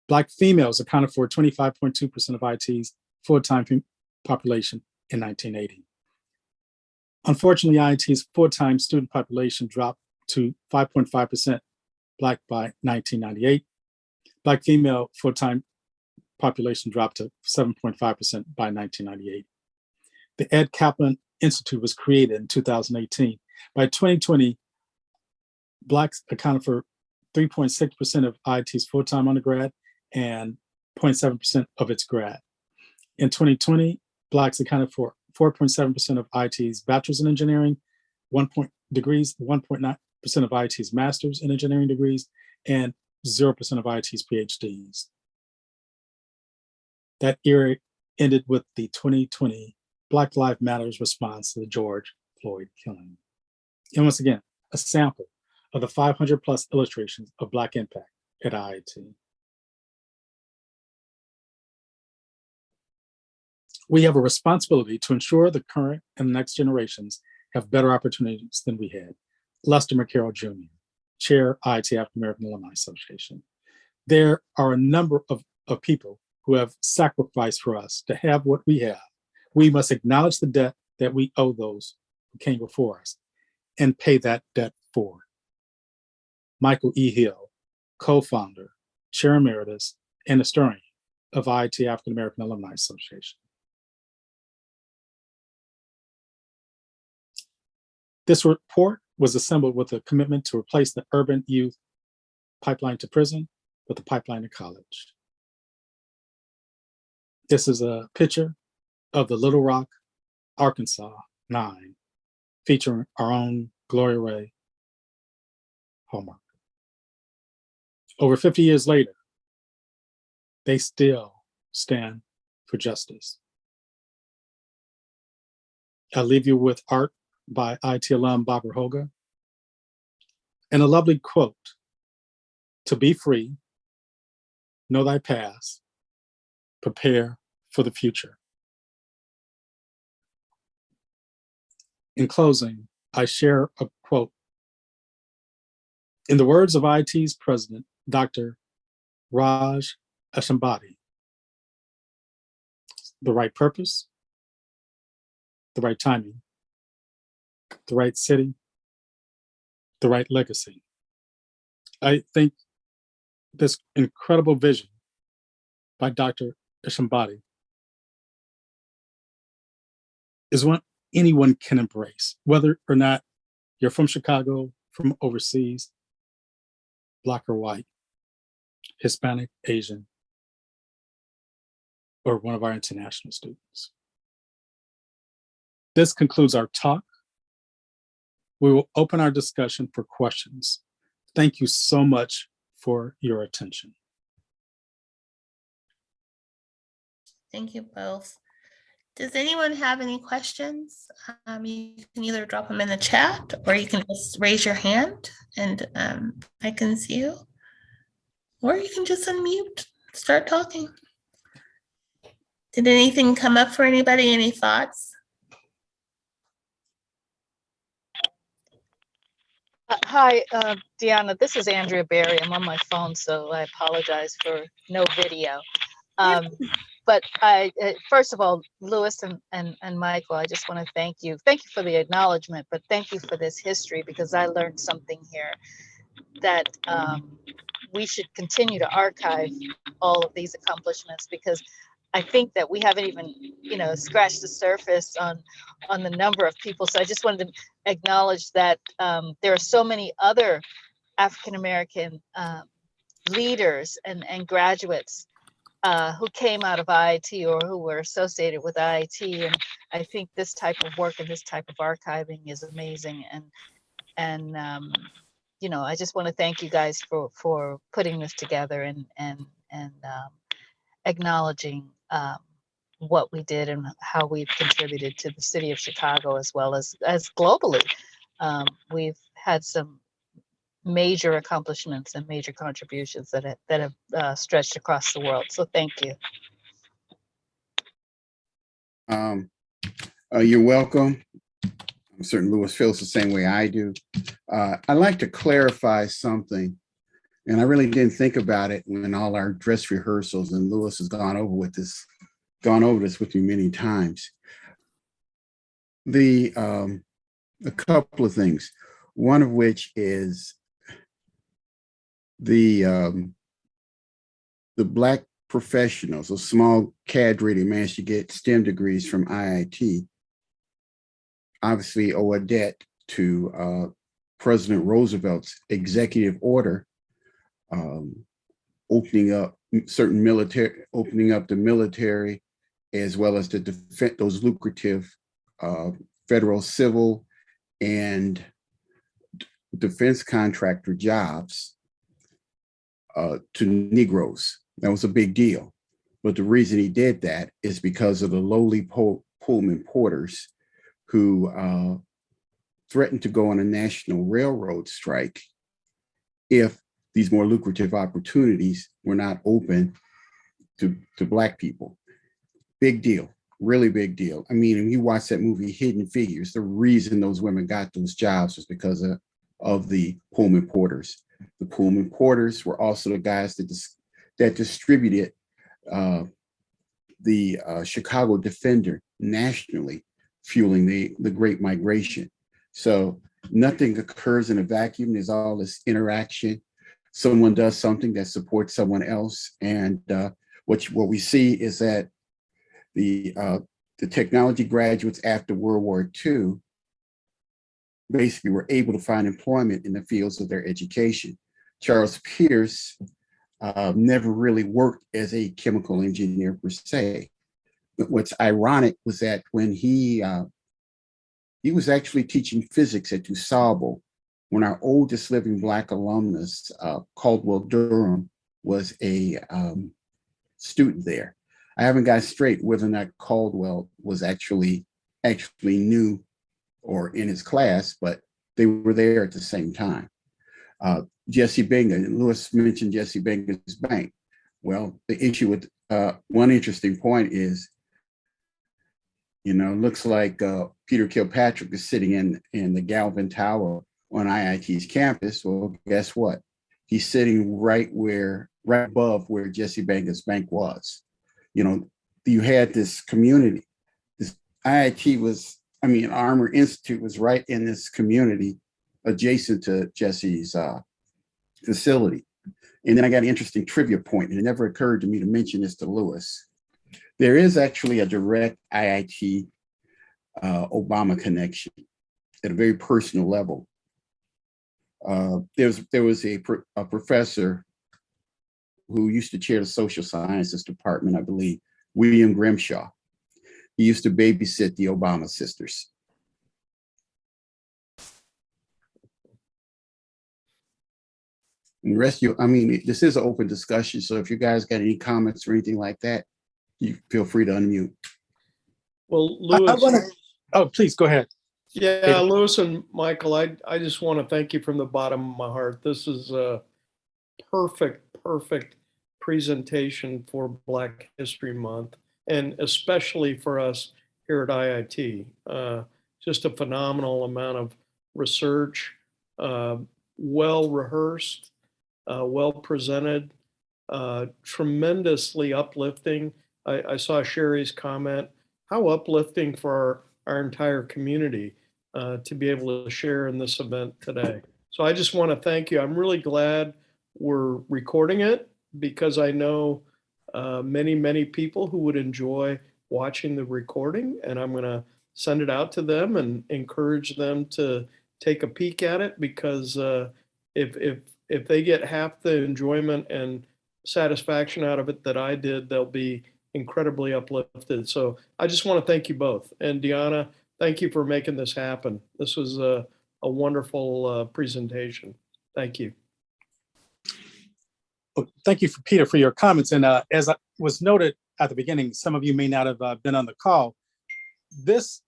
Black females accounted for 25.2% of IIT's full-time population in 1980. Unfortunately, IIT's full-time student population dropped to 5.5% Black by 1998. Black female full-time population dropped to 7.5% by 1998. The Ed Kaplan Institute was created in 2018. By 2020, Blacks accounted for 3.6% of IIT's full-time undergrad and 0.7% of its grad. In 2020, Blacks accounted for 4.7% of IIT's bachelor's in engineering, 1.9% of IIT's master's in engineering degrees, and 0% of IIT's PhDs. That era ended with the 2020 Black Lives Matter's response to the George Floyd killing. And once again, a sample of the 500 plus illustrations of Black impact at IIT. We have a responsibility to ensure the current and next generations have better opportunities than we had. Lester McCarroll Jr., Chair, IIT African-American Alumni Association. There are a number of people who have sacrificed for us to have what we have. We must acknowledge the debt that we owe those who came before us and pay that debt forward. Michael E. Hill, co-founder, Chair Emeritus, and historian of IIT African-American Alumni Association. This report was assembled with a commitment to replace the urban youth pipeline to prison with a pipeline to college. This is a picture of the Little Rock, Arkansas 9, featuring our own Gloria Ray Hallmark. Over 50 years later, they still stand for justice. I leave you with art by IIT alum Barbara Hoga and a lovely quote: "To be free, know thy past, prepare for the future." In closing, I share a quote. In the words of IIT's president, Dr. Raj Ashambati, the right purpose, the right timing, the right city, the right legacy. I think this incredible vision by Dr. Ashambati is one anyone can embrace, whether or not you're from Chicago, from overseas, Black or white, Hispanic, Asian, or one of our international students. This concludes our talk. We will open our discussion for questions. Thank you so much for your attention. Thank you both. Does anyone have any questions? You can either drop them in the chat or you can just raise your hand and I can see you. Or you can just unmute, start talking. Did anything come up for anybody? Any thoughts? Hi, Deanna, this is Andrea Berry. I'm on my phone, so I apologize for no video. But first of all, Lewis and Michael, I just want to thank you. Thank you for the acknowledgement, but thank you for this history, because I learned something here that we should continue to archive all of these accomplishments, because I think that we haven't even, scratched the surface on the number of people. So I just wanted to acknowledge that there are so many other African-American leaders and graduates who came out of IIT or who were associated with IIT. And I think this type of work and this type of archiving is amazing. And I just want to thank you guys for putting this together and acknowledging what we did and how we've contributed to the city of Chicago, as well as globally. We've had some major accomplishments and major contributions that have stretched across the world. So thank you. You're welcome. I'm certain Lewis feels the same way I do. I'd like to clarify something, and I really didn't think about it when all our dress rehearsals, and Lewis has gone over this with me many times. A couple of things, one of which is the Black professionals, a small cadre that managed to get STEM degrees from IIT, obviously owe a debt to President Roosevelt's executive order opening up the military, as well as to defend those lucrative federal civil and defense contractor jobs to Negroes. That was a big deal. But the reason he did that is because of the lowly Pullman porters who threatened to go on a national railroad strike if these more lucrative opportunities were not open to Black people. Big deal, really big deal. I mean, when you watch that movie Hidden Figures, the reason those women got those jobs was because of the Pullman porters. The Pullman porters were also the guys that distributed the Chicago Defender nationally, fueling the Great Migration. So nothing occurs in a vacuum. There's all this interaction. Someone does something that supports someone else. And what we see is that the technology graduates after World War II basically were able to find employment in the fields of their education. Charles Pierce never really worked as a chemical engineer per se. But what's ironic was that when he was actually teaching physics at DuSable, when our oldest living Black alumnus, Caldwell Durham, was a student there. I haven't got straight whether or not Caldwell was actually actually knew or in his class, but they were there at the same time. Jesse Bingham, Lewis mentioned Jesse Bingham's bank. Well, the issue with one interesting point is, looks like Peter Kilpatrick is sitting in the Galvin Tower on IIT's campus. Well, guess what? He's sitting right above where Jesse Bingham's bank was. You had this community. This Armour Institute was right in this community adjacent to Jesse's facility. And then I got an interesting trivia point, and it never occurred to me to mention this to Lewis. There is actually a direct IIT Obama connection at a very personal level. There was a professor who used to chair the social sciences department, I believe, William Grimshaw. He used to babysit the Obama sisters. And the rest of you, this is an open discussion. So if you guys got any comments or anything like that, you feel free to unmute. Well, Lewis. Please go ahead. Yeah, Lewis and Michael, I just want to thank you from the bottom of my heart. This is a perfect presentation for Black History Month, and especially for us here at IIT. Just a phenomenal amount of research, well rehearsed, well presented, tremendously uplifting. I saw Sherry's comment, how uplifting for our entire community to be able to share in this event today. So I just want to thank you. I'm really glad we're recording it, because I know many people who would enjoy watching the recording, and I'm going to send it out to them and encourage them to take a peek at it, because if they get half the enjoyment and satisfaction out of it that I did, they'll be incredibly uplifted. So I just want to thank you both. And Deanna, thank you for making this happen. This was a wonderful presentation. Thank you. Well, thank you, Peter, for your comments. And as was noted at the beginning, some of you may not have been on the call. This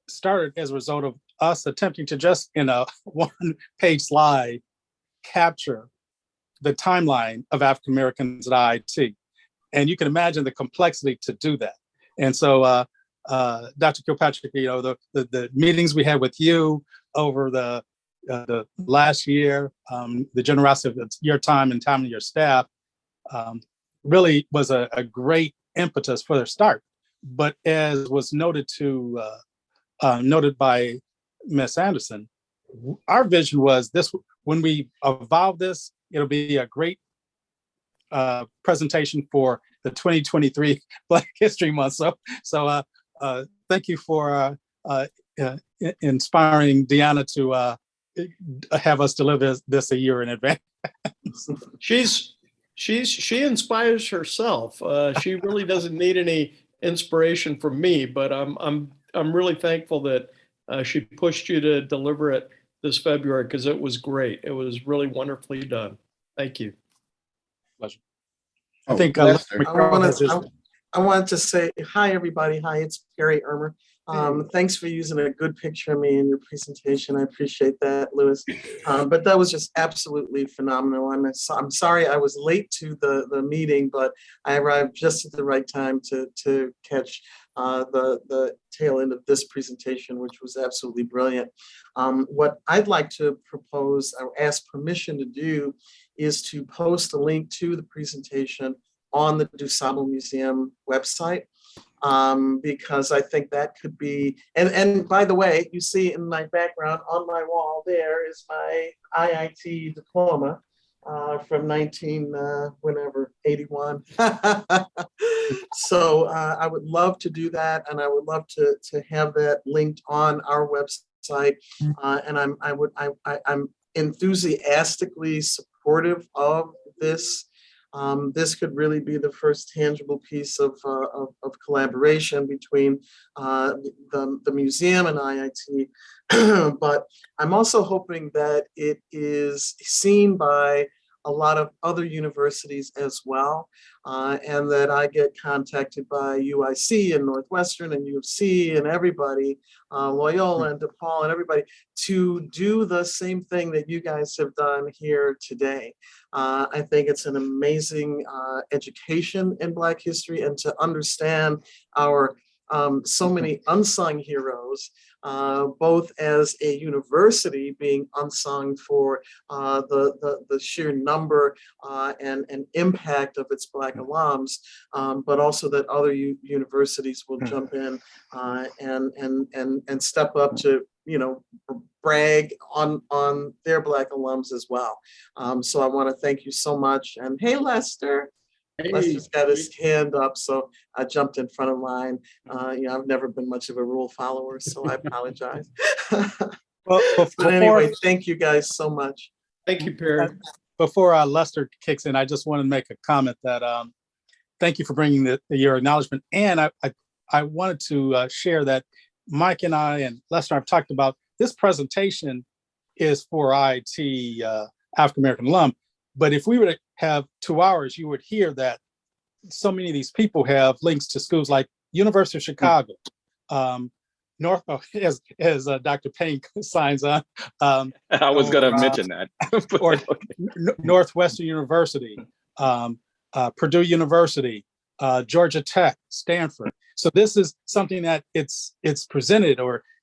started as a result of us attempting to just in a one-page slide capture the timeline of African Americans at IIT. And you can imagine the complexity to do that. And so, Dr. Kilpatrick, the meetings we had with you over the last year, the generosity of your time and time of your staff really was a great impetus for their start. But as was noted by Ms. Anderson, our vision was this: when we evolve this, it'll be a great presentation for the 2023 Black History Month. So thank you for inspiring Deanna to have us deliver this a year in advance. She inspires herself. She really doesn't need any inspiration from me, but I'm really thankful that she pushed you to deliver it this February, because it was great. It was really wonderfully done. Thank you. Pleasure. Oh, I think I wanted to say hi, everybody. Hi, it's Perry Ermer. Thanks for using a good picture of me in your presentation. I appreciate that, Lewis. But that was just absolutely phenomenal. I'm sorry I was late to the meeting, but I arrived just at the right time to catch the tail end of this presentation, which was absolutely brilliant. What I'd like to propose or ask permission to do is to post a link to the presentation on the DuSable Museum website, because I think that could be, and by the way, you see in my background on my wall there is my IIT diploma from 1981. So I would love to do that, and I would love to have that linked on our website. And I'm enthusiastically supportive of this. This could really be the first tangible piece of collaboration between the museum and IIT. But I'm also hoping that it is seen by a lot of other universities as well, and that I get contacted by UIC and Northwestern and U of C and everybody, Loyola and DePaul and everybody, to do the same thing that you guys have done here today. I think it's an amazing education in Black history, and to understand our so many unsung heroes, both as a university being unsung for the sheer number and impact of its Black alums, but also that other universities will jump in and step up to, you know, brag on their Black alums as well. So I want to thank you so much. And hey, Lester. Lester's got his hand up, so I jumped in front of mine. You know, I've never been much of a rule follower, so I apologize. But anyway, thank you guys so much. Thank you, Perry. Before Lester kicks in, I just want to make a comment that thank you for bringing your acknowledgement. And I wanted to share that Mike and I and Lester have talked about this presentation is for IIT African-American alum. But if we were to have 2 hours, you would hear that so many of these people have links to schools like University of Chicago, North, as Dr. Payne signs on. I was going to mention that. Or Northwestern University, Purdue University, Georgia Tech, Stanford. So this is something that it's presented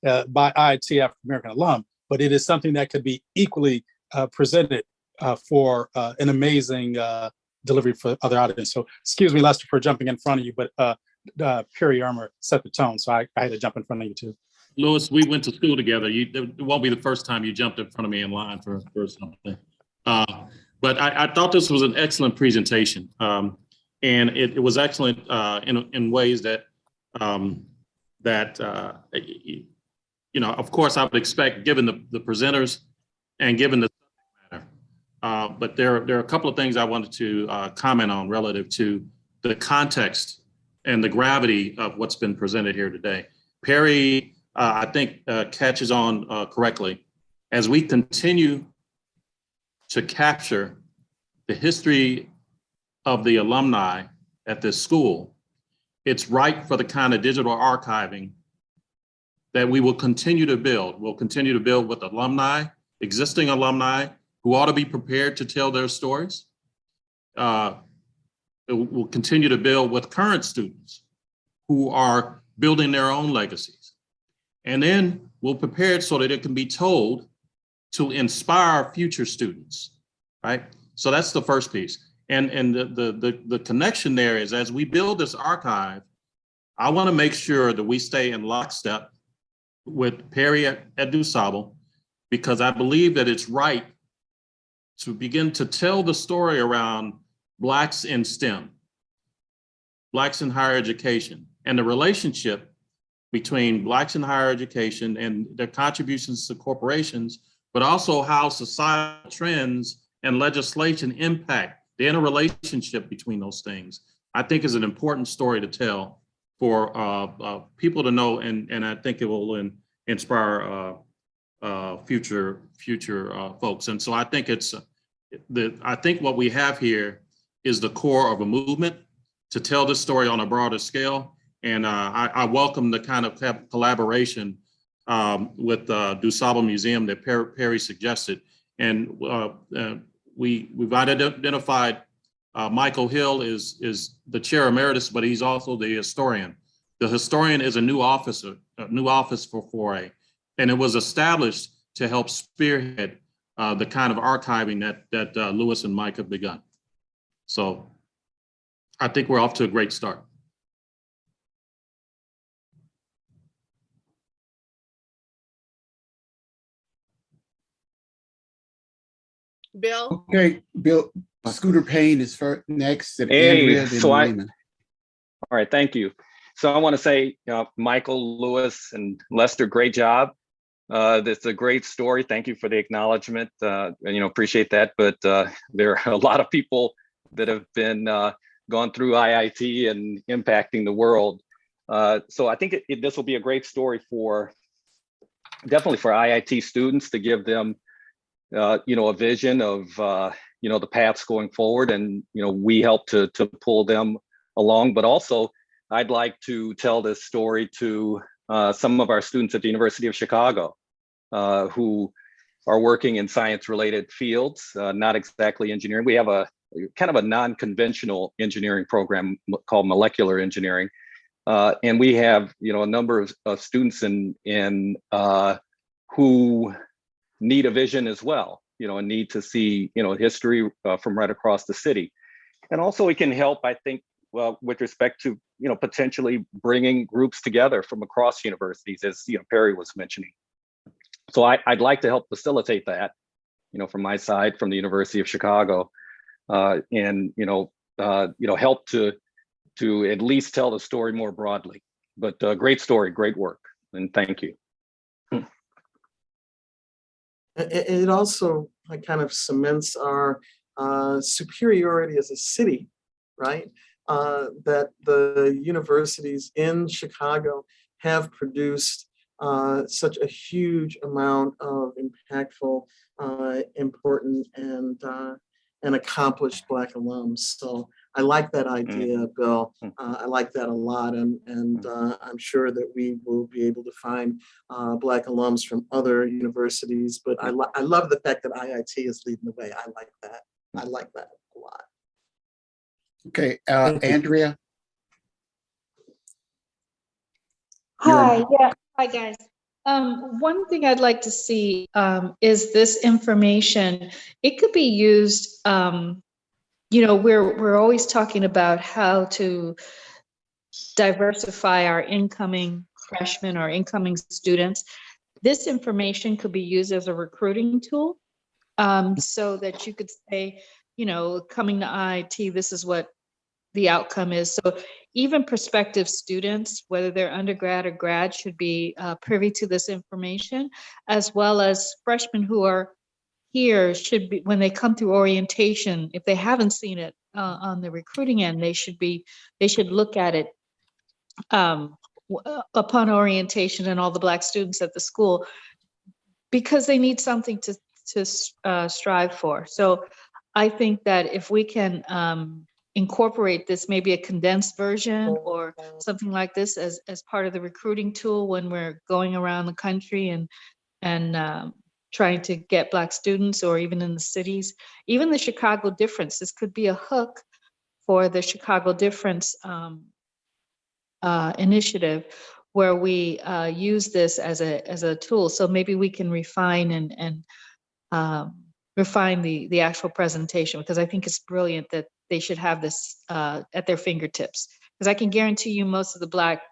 by IIT African-American alum, but it is something that could be equally presented for an amazing delivery for other audience. So excuse me, Lester, for jumping in front of you, but Perry Irmer set the tone, so I had to jump in front of you too. Louis, we went to school together. It won't be the first time you jumped in front of me in line for something. But I thought this was an excellent presentation. And it was excellent in ways that, you know, of course I would expect, given the presenters and given the subject matter. But there are a couple of things I wanted to comment on relative to the context and the gravity of what's been presented here today. Perry, I think, catches on correctly. As we continue to capture the history of the alumni at this school, it's right for the kind of digital archiving that we will continue to build. We'll continue to build with alumni, existing alumni, who ought to be prepared to tell their stories. We'll continue to build with current students who are building their own legacies. And then we'll prepare it so that it can be told to inspire future students, right? So that's the first piece. And the connection there is, as we build this archive, I want to make sure that we stay in lockstep with Perry at DuSable, because I believe that it's right to begin to tell the story around Blacks in STEM, Blacks in higher education, and the relationship between Blacks in higher education and their contributions to corporations, but also how societal trends and legislation impact the interrelationship between those things. I think is an important story to tell for people to know, and I think it will inspire future folks. And so I think I think what we have here is the core of a movement to tell this story on a broader scale. And I welcome the kind of collaboration with DuSable Museum that Perry suggested. And we've identified Michael Hill is the chair emeritus, but he's also the historian. The historian is a new office for Foray, and it was established to help spearhead the kind of archiving that Louis and Mike have begun. So I think we're off to a great start. Bill? Okay, Bill, Scooter Payne is first, next, and Hey, Andrea, then so Raymond. All right, thank you. So I want to say, Michael, Louis, and Lester, great job. That's a great story. Thank you for the acknowledgement. And, appreciate that. But there are a lot of people that have been gone through IIT and impacting the world. So I think this will be a great story definitely for IIT students, to give them, a vision of, the paths going forward, and we help to pull them along. But also, I'd like to tell this story to some of our students at the University of Chicago who are working in science-related fields, not exactly engineering. We have a kind of a non-conventional engineering program called molecular engineering. And we have, a number of students in who need a vision as well, and need to see, history from right across the city. And also we can help, I think, with respect to, potentially bringing groups together from across universities, as, Perry was mentioning. So I'd like to help facilitate that, from my side, from the University of Chicago, and, help to at least tell the story more broadly. But great story, great work, and thank you. It also kind of cements our superiority as a city, right? That the universities in Chicago have produced such a huge amount of impactful, important, and accomplished Black alums. So I like that idea, Bill. I like that a lot, and I'm sure that we will be able to find Black alums from other universities. But I love the fact that IIT is leading the way. I like that. I like that a lot. Okay, Andrea. Hi, yeah, hi guys. One thing I'd like to see is this information. It could be used, we're always talking about how to diversify our incoming freshmen or incoming students. This information could be used as a recruiting tool, so that you could say, coming to IIT, this is what the outcome is. So even prospective students, whether they're undergrad or grad, should be privy to this information, as well as freshmen who are here should be, when they come through orientation, if they haven't seen it on the recruiting end, they should look at it upon orientation and all the Black students at the school, because they need something to strive for. So I think that if we can incorporate this, maybe a condensed version or something like this as part of the recruiting tool when we're going around the country and trying to get Black students, or even in the cities, even the Chicago Difference. This could be a hook for the Chicago Difference initiative, where we use this as a tool. So maybe we can refine and refine the actual presentation, because I think it's brilliant that they should have this at their fingertips. Because I can guarantee you most of the Black,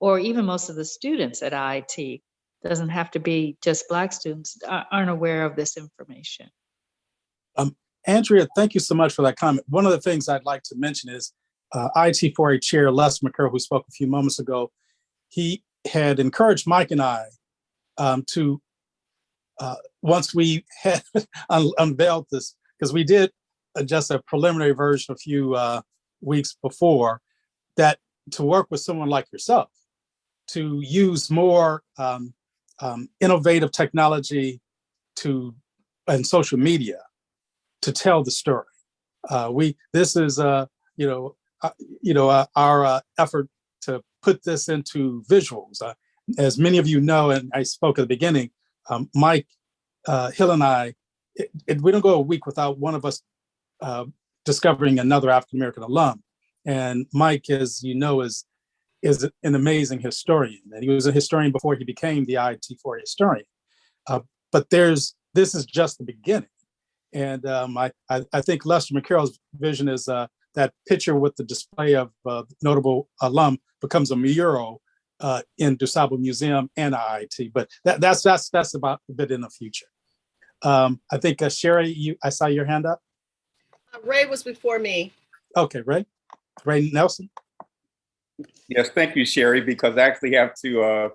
or even most of the students at IIT, doesn't have to be just Black students, aren't aware of this information. Andrea, thank you so much for that comment. One of the things I'd like to mention is IIT 4A Chair Lester McCurry, who spoke a few moments ago, he had encouraged Mike and I to, once we had unveiled this, because we did just a preliminary version a few weeks before, that to work with someone like yourself, to use more innovative technology and social media to tell the story. This is our effort to put this into visuals. As many of you know, and I spoke at the beginning, Mike Hill and I, we don't go a week without one of us discovering another African-American alum. And Mike, as you know, is an amazing historian. And he was a historian before he became the IIT 4A historian. But this is just the beginning. And I think Lester McCarroll's vision is that picture with the display of notable alum becomes a mural in DuSable Museum and IIT. But that's about a bit in the future. I think Sherry, I saw your hand up. Ray was before me. Okay, Ray Nelson. Yes, thank you, Sherry, because I actually have to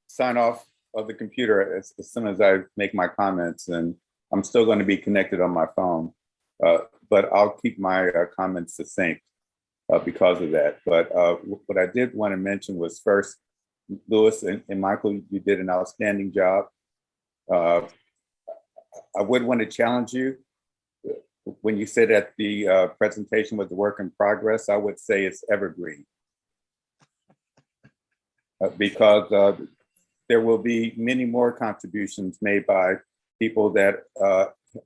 sign off of the computer as soon as I make my comments, and I'm still going to be connected on my phone, but I'll keep my comments succinct because of that. But what I did want to mention was, first, Louis and Michael, you did an outstanding job. I would want to challenge you when you said that the presentation was a work in progress, I would say it's evergreen. Because there will be many more contributions made by people that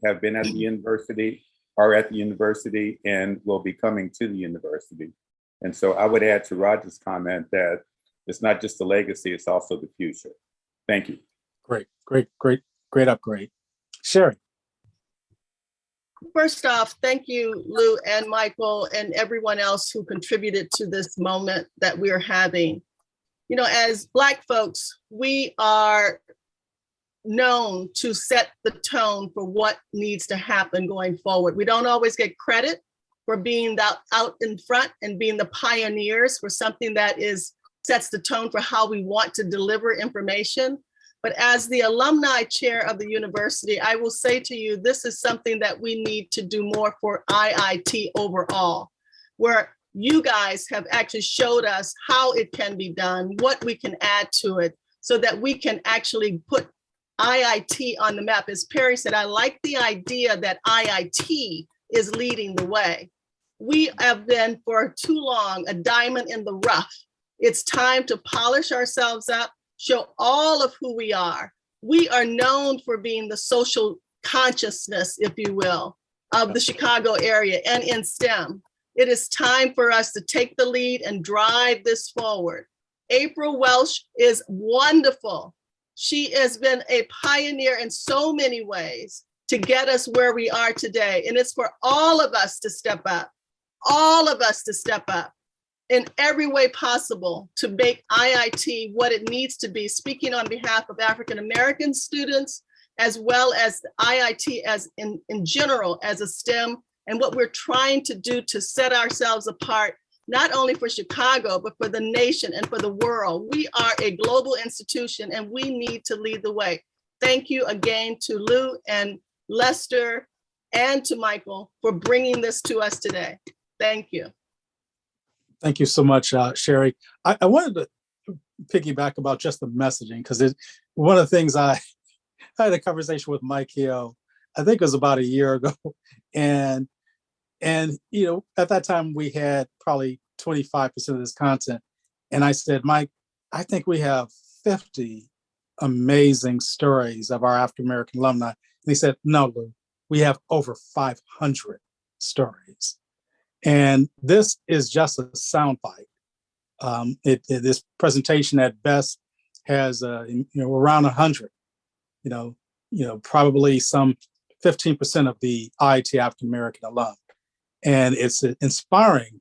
have been at the university, are at the university, and will be coming to the university. And so I would add to Roger's comment that it's not just the legacy, it's also the future. Thank you. Great upgrade. Sherry. First off, thank you, Lou and Michael and everyone else who contributed to this moment that we're having. You know, as Black folks, we are known to set the tone for what needs to happen going forward. We don't always get credit for being out in front and being the pioneers for something that sets the tone for how we want to deliver information. But as the alumni chair of the university, I will say to you, this is something that we need to do more for IIT overall, where you guys have actually showed us how it can be done, what we can add to it, so that we can actually put IIT on the map. As Perry said, I like the idea that IIT is leading the way. We have been for too long a diamond in the rough. It's time to polish ourselves up, show all of who we are. We are known for being the social consciousness, if you will, of the Chicago area and in STEM. It is time for us to take the lead and drive this forward. April Welsh is wonderful. She has been a pioneer in so many ways to get us where we are today. And it's for all of us to step up, in every way possible to make IIT what it needs to be, speaking on behalf of African-American students, as well as IIT as in general as a STEM, and what we're trying to do to set ourselves apart, not only for Chicago, but for the nation and for the world. We are a global institution and we need to lead the way. Thank you again to Lou and Lester and to Michael for bringing this to us today. Thank you. Thank you so much, Sherry. I wanted to piggyback about just the messaging, because one of the things I had a conversation with Mike Hill, I think it was about a year ago. And you know, at that time we had probably 25% of this content. And I said, Mike, I think we have 50 amazing stories of our African-American alumni. And he said, no, Lou, we have over 500 stories. And this is just a soundbite. This presentation at best has around 100. Probably some 15% of the IIT African-American alum. And it's inspiring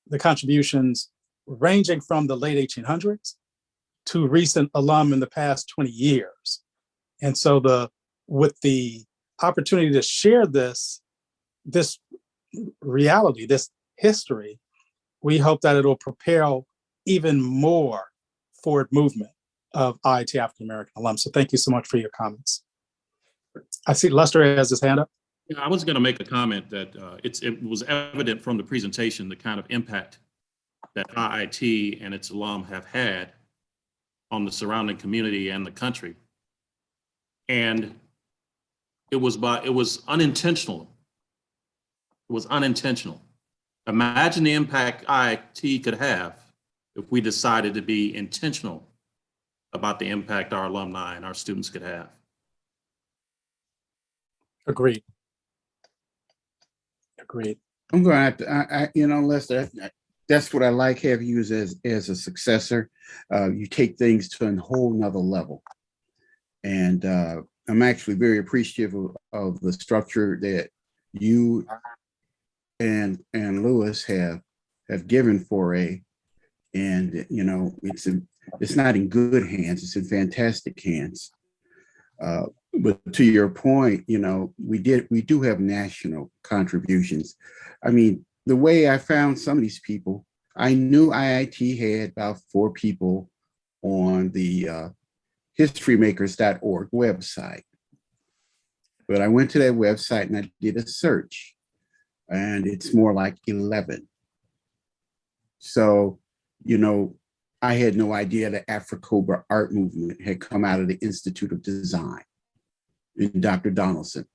the contributions ranging from the late 1800s to recent alum in the past 20 years. And so with the opportunity to share this reality, this history, we hope that it'll propel even more forward movement of IIT African-American alums. So thank you so much for your comments. I see Lester has his hand up. Yeah, I was going to make a comment that it was evident from the presentation the kind of impact that IIT and its alum have had on the surrounding community and the country. And it was unintentional. It was unintentional. Imagine the impact IIT could have if we decided to be intentional about the impact our alumni and our students could have. Agreed. I'm going to have to, Lester, that's what I like having you as a successor. You take things to a whole nother level. And I'm actually very appreciative of the structure that you and Lewis have given Foray. And, it's not in good hands, it's in fantastic hands. But to your point, we do have national contributions. I mean, the way I found some of these people, I knew IIT had about 4 people on the historymakers.org website. But I went to that website and I did a search, and it's more like 11. So, I had no idea the Afro-Cobra art movement had come out of the Institute of Design in Dr. Donaldson.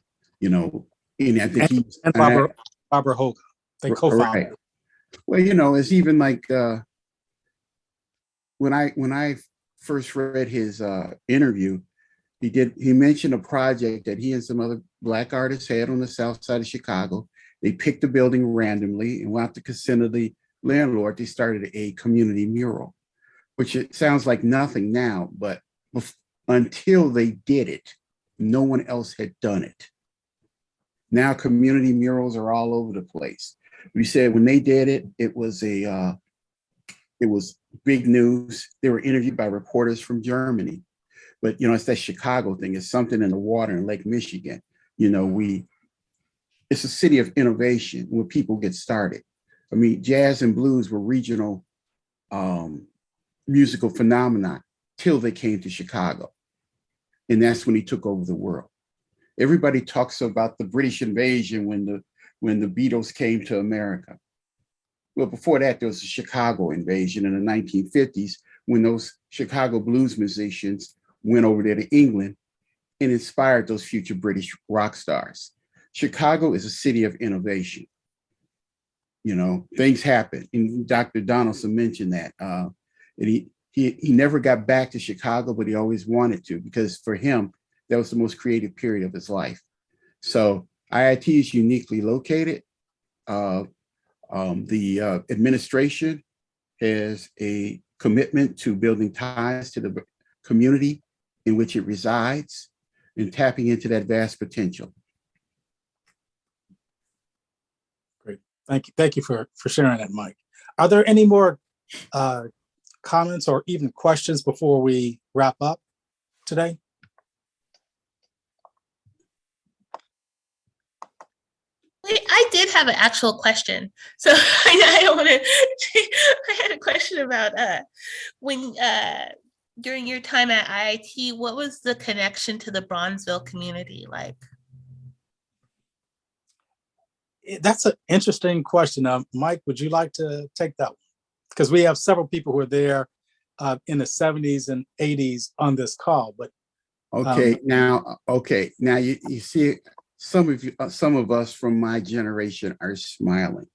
And I think he's And Barbara Hoga. They co-founded. right. Well, you know, it's even like when I first read his interview, he mentioned a project that he and some other Black artists had on the south side of Chicago. They picked a building randomly, and without the consent of the landlord, they started a community mural, which it sounds like nothing now, but until they did it, no one else had done it. Now community murals are all over the place. We said when they did it, it was big news. They were interviewed by reporters from Germany. But you know, it's that Chicago thing. It's something in the water in Lake Michigan. You know, it's a city of innovation where people get started. I mean, jazz and blues were regional musical phenomena till they came to Chicago. And that's when he took over the world. Everybody talks about the British invasion when the Beatles came to America. Well, before that, there was the Chicago invasion in the 1950s when those Chicago blues musicians went over there to England and inspired those future British rock stars. Chicago is a city of innovation. You know, things happen. And Dr. Donaldson mentioned that. And he never got back to Chicago, but he always wanted to, because for him, that was the most creative period of his life. So IIT is uniquely located. The administration has a commitment to building ties to the community in which it resides and tapping into that vast potential. Great. Thank you for sharing that, Mike. Are there any more comments or even questions before we wrap up today? I did have an actual question. So I had a question about when during your time at IIT, what was the connection to the Bronzeville community like? That's an interesting question. Mike, would you like to take that one? Because we have several people who are there in the 70s and 80s on this call. But now you see, some of us from my generation are smiling.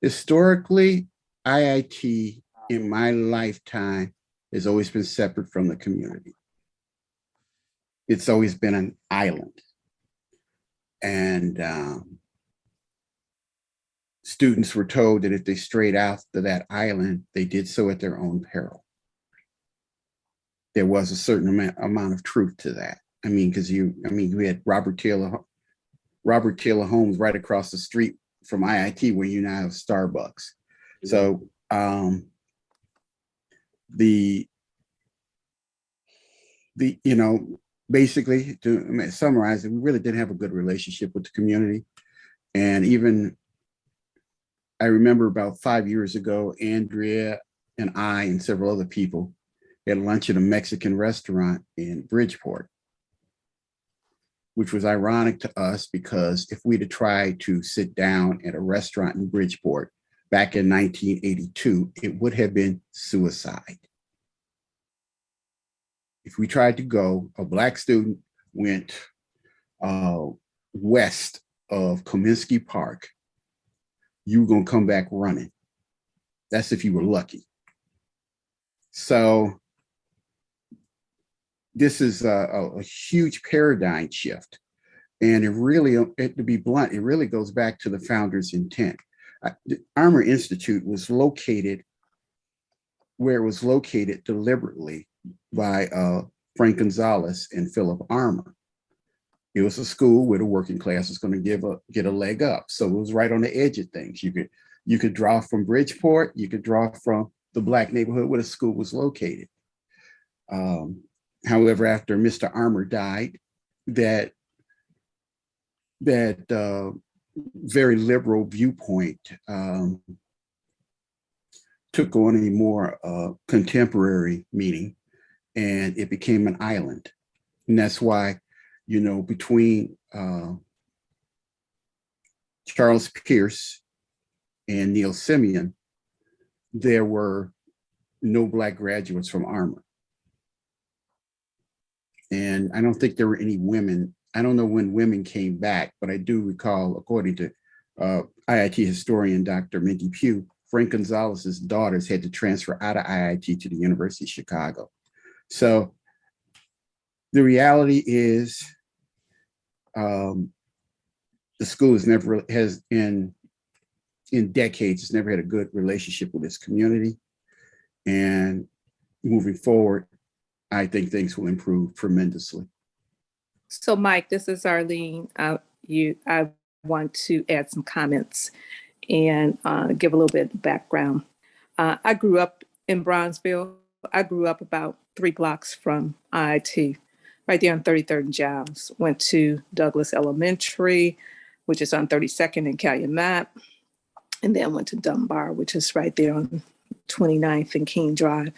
Historically, IIT in my lifetime has always been separate from the community. It's always been an island. And students were told that if they strayed out to that island, they did so at their own peril. There was a certain amount of truth to that. I mean, because we had Robert Taylor Homes right across the street from IIT, where you now have Starbucks. So basically, to summarize it, we really didn't have a good relationship with the community. And even I remember about 5 years ago, Andrea and I and several other people had lunch at a Mexican restaurant in Bridgeport, which was ironic to us because if we'd have tried to sit down at a restaurant in Bridgeport back in 1982, it would have been suicide. If we tried to go, a Black student went west of Comiskey Park, you were gonna come back running. That's if you were lucky. So this is a huge paradigm shift. And it really, to be blunt, it really goes back to the founder's intent. The Armour Institute was located where it was located deliberately by Frank Gonzalez and Philip Armour. It was a school where the working class was going to get a leg up. So it was right on the edge of things. You could draw from Bridgeport, you could draw from the Black neighborhood where the school was located. However, after Mr. Armour died, that very liberal viewpoint took on a more contemporary meaning, and it became an island. And that's why, you know, between Charles Pierce and Neil Simeon, there were no Black graduates from Armour. And I don't think there were any women I don't know when women came back, but I do recall, according to IIT historian Dr. Minky Pugh, Frank Gonzalez's daughters had to transfer out of IIT to the University of Chicago. So the reality is the school has in decades, it's never had a good relationship with its community. And moving forward, I think things will improve tremendously. So Mike, this is Arlene. I want to add some comments and give a little bit of background. I grew up in Bronzeville. I grew up about 3 blocks from IIT, right there on 33rd and Giles. Went to Douglas Elementary, which is on 32nd and Calumet, and then went to Dunbar, which is right there on 29th and King Drive.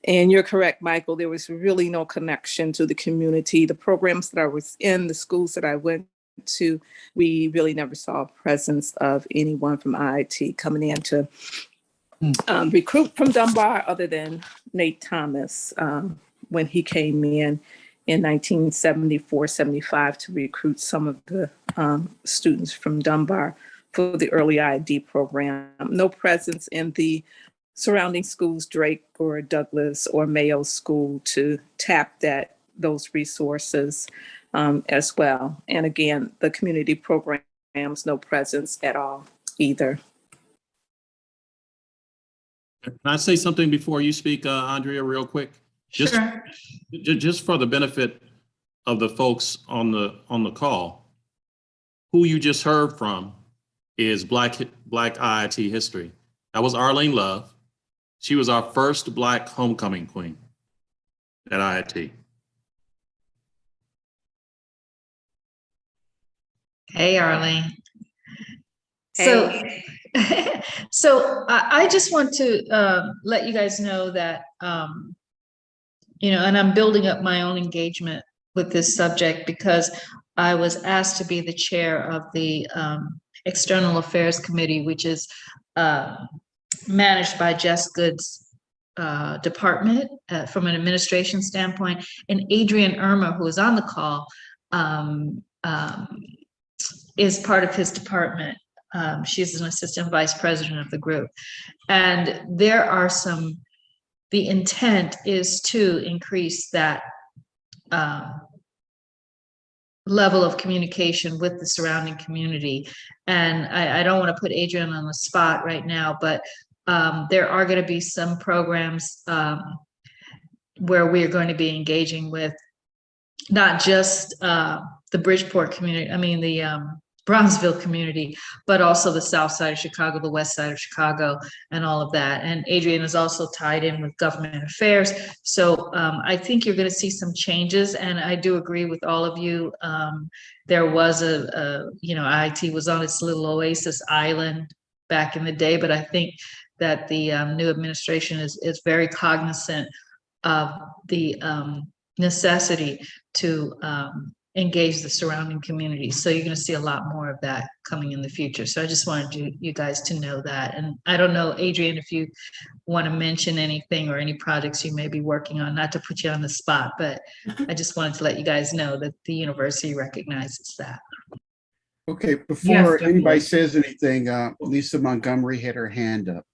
And you're correct, Michael, there was really no connection to the community. The programs that I was in, the schools that I went to, we really never saw a presence of anyone from IIT coming in to recruit from Dunbar, other than Nate Thomas when he came in 1974, 75 to recruit some of the students from Dunbar for the early ID program. No presence in the surrounding schools, Drake or Douglas or Mayo School, to tap those resources as well. And again, the community programs, no presence at all either. Can I say something before you speak, Andrea, real quick? Sure. Just for the benefit of the folks on the call, who you just heard from is Black IIT history. That was Arlene Love. She was our first Black homecoming queen at IIT. Hey, Arlene. Hey. So I just want to let you guys know that, and I'm building up my own engagement with this subject because I was asked to be the chair of the External Affairs Committee, which is managed by Jess Good's department from an administration standpoint. And Adrienne Irma, who is on the call, is part of his department. She's an assistant vice president of the group. And there are the intent is to increase that level of communication with the surrounding community. And I don't want to put Adrienne on the spot right now, but there are going to be some programs where we are going to be engaging with not just the Bridgeport community, the Bronzeville community, but also the South Side of Chicago, the West Side of Chicago, and all of that. And Adrienne is also tied in with government affairs. So I think you're going to see some changes. And I do agree with all of you. There was IIT was on its little oasis island back in the day, but I think that the new administration is very cognizant of the necessity to engage the surrounding community. So you're going to see a lot more of that coming in the future. So I just wanted you guys to know that. And I don't know, Adrienne, if you want to mention anything or any projects you may be working on, not to put you on the spot, but I just wanted to let you guys know that the university recognizes that. Okay, before anybody says anything, Lisa Montgomery had her hand up.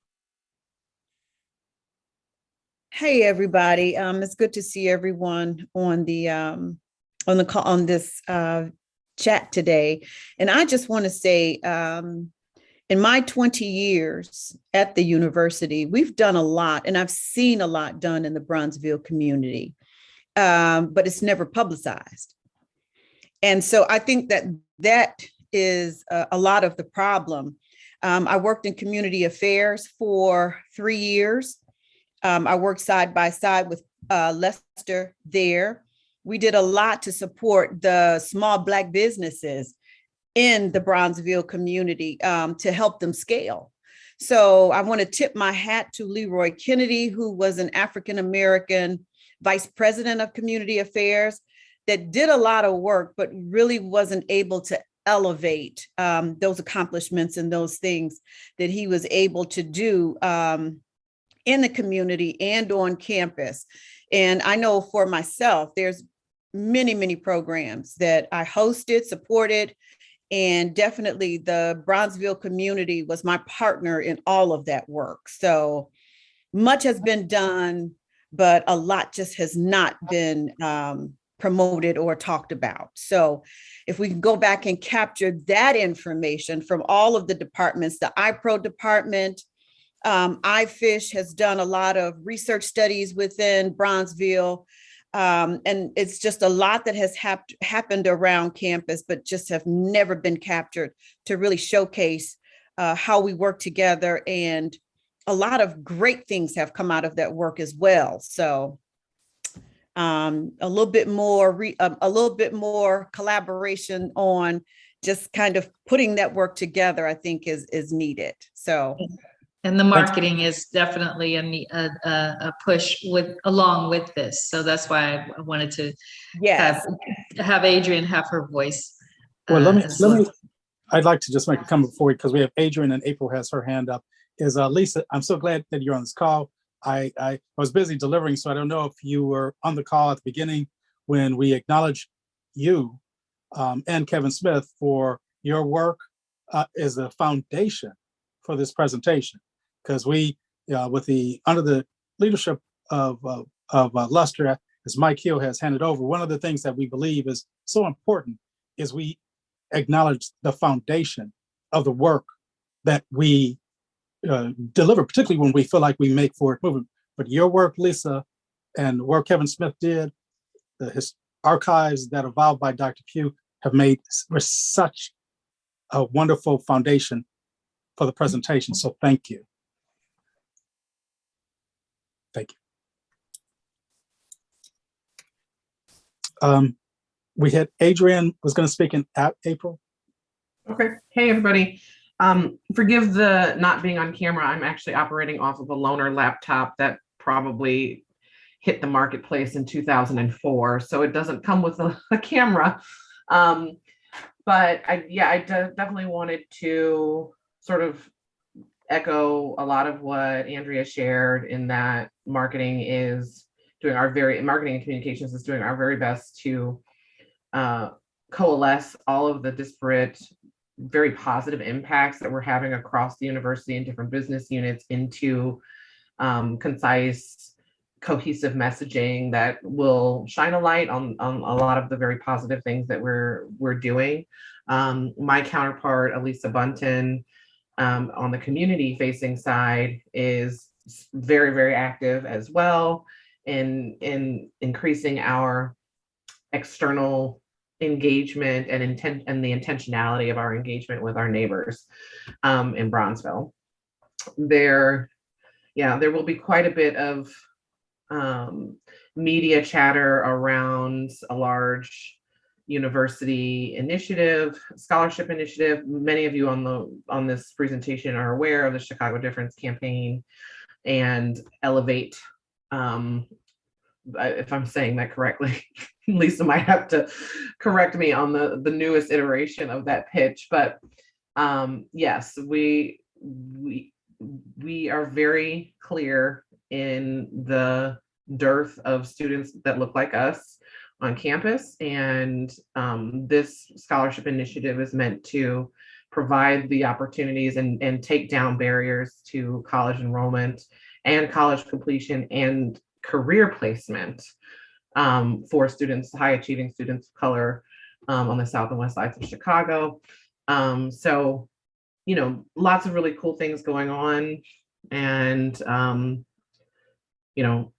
Hey, everybody. It's good to see everyone on the call, on this chat today. And I just want to say, in my 20 years at the university, we've done a lot, and I've seen a lot done in the Bronzeville community, but it's never publicized. And so I think that is a lot of the problem. I worked in community affairs for 3 years. I worked side by side with Lester there. We did a lot to support the small Black businesses in the Bronzeville community to help them scale. So I want to tip my hat to Leroy Kennedy, who was an African-American vice president of community affairs that did a lot of work, but really wasn't able to elevate those accomplishments and those things that he was able to do in the community and on campus. And I know for myself, there's many, many programs that I hosted, supported, and definitely the Bronzeville community was my partner in all of that work. So much has been done, but a lot just has not been promoted or talked about. So if we can go back and capture that information from all of the departments, the iPro department, iFish has done a lot of research studies within Bronzeville. And it's just a lot that has happened around campus, but just have never been captured to really showcase how we work together. And a lot of great things have come out of that work as well. So a little bit more collaboration on just kind of putting that work together, I think is needed. So. And the marketing is definitely a push along with this. So that's why I wanted to have Adrienne have her voice. Well, I'd like to just make a comment before, because we have Adrienne and April has her hand up. Is Lisa, I'm so glad that you're on this call. I was busy delivering, so I don't know if you were on the call at the beginning when we acknowledged you and Kevin Smith for your work as a foundation for this presentation. Because we, under the leadership of Lester, as Mike Hill has handed over, one of the things that we believe is so important is we acknowledge the foundation of the work that we deliver, particularly when we feel like we make forward movement. But your work, Lisa, and the work Kevin Smith did, his archives that evolved by Dr. Pugh were such a wonderful foundation for the presentation. So thank you. Thank you. We had Adrienne was going to speak in April. Okay. Hey, everybody. Forgive the not being on camera. I'm actually operating off of a loaner laptop that probably hit the marketplace in 2004. So it doesn't come with a camera. But I definitely wanted to sort of echo a lot of what Andrea shared, in that marketing and communications is doing our very best to coalesce all of the disparate, very positive impacts that we're having across the university and different business units into concise, cohesive messaging that will shine a light on a lot of the very positive things that we're doing. My counterpart, Elisa Bunton, on the community facing side, is very, very active as well in increasing our external engagement and the intentionality of our engagement with our neighbors in Bronzeville. There will be quite a bit of media chatter around a large university initiative, scholarship initiative. Many of you on this presentation are aware of the Chicago Difference campaign and Elevate. If I'm saying that correctly, Lisa might have to correct me on the newest iteration of that pitch. But yes, we are very clear in the dearth of students that look like us on campus, and this scholarship initiative is meant to provide the opportunities and take down barriers to college enrollment and college completion and career placement for students, high achieving students of color on the south and west sides of Chicago. So, lots of really cool things going on, and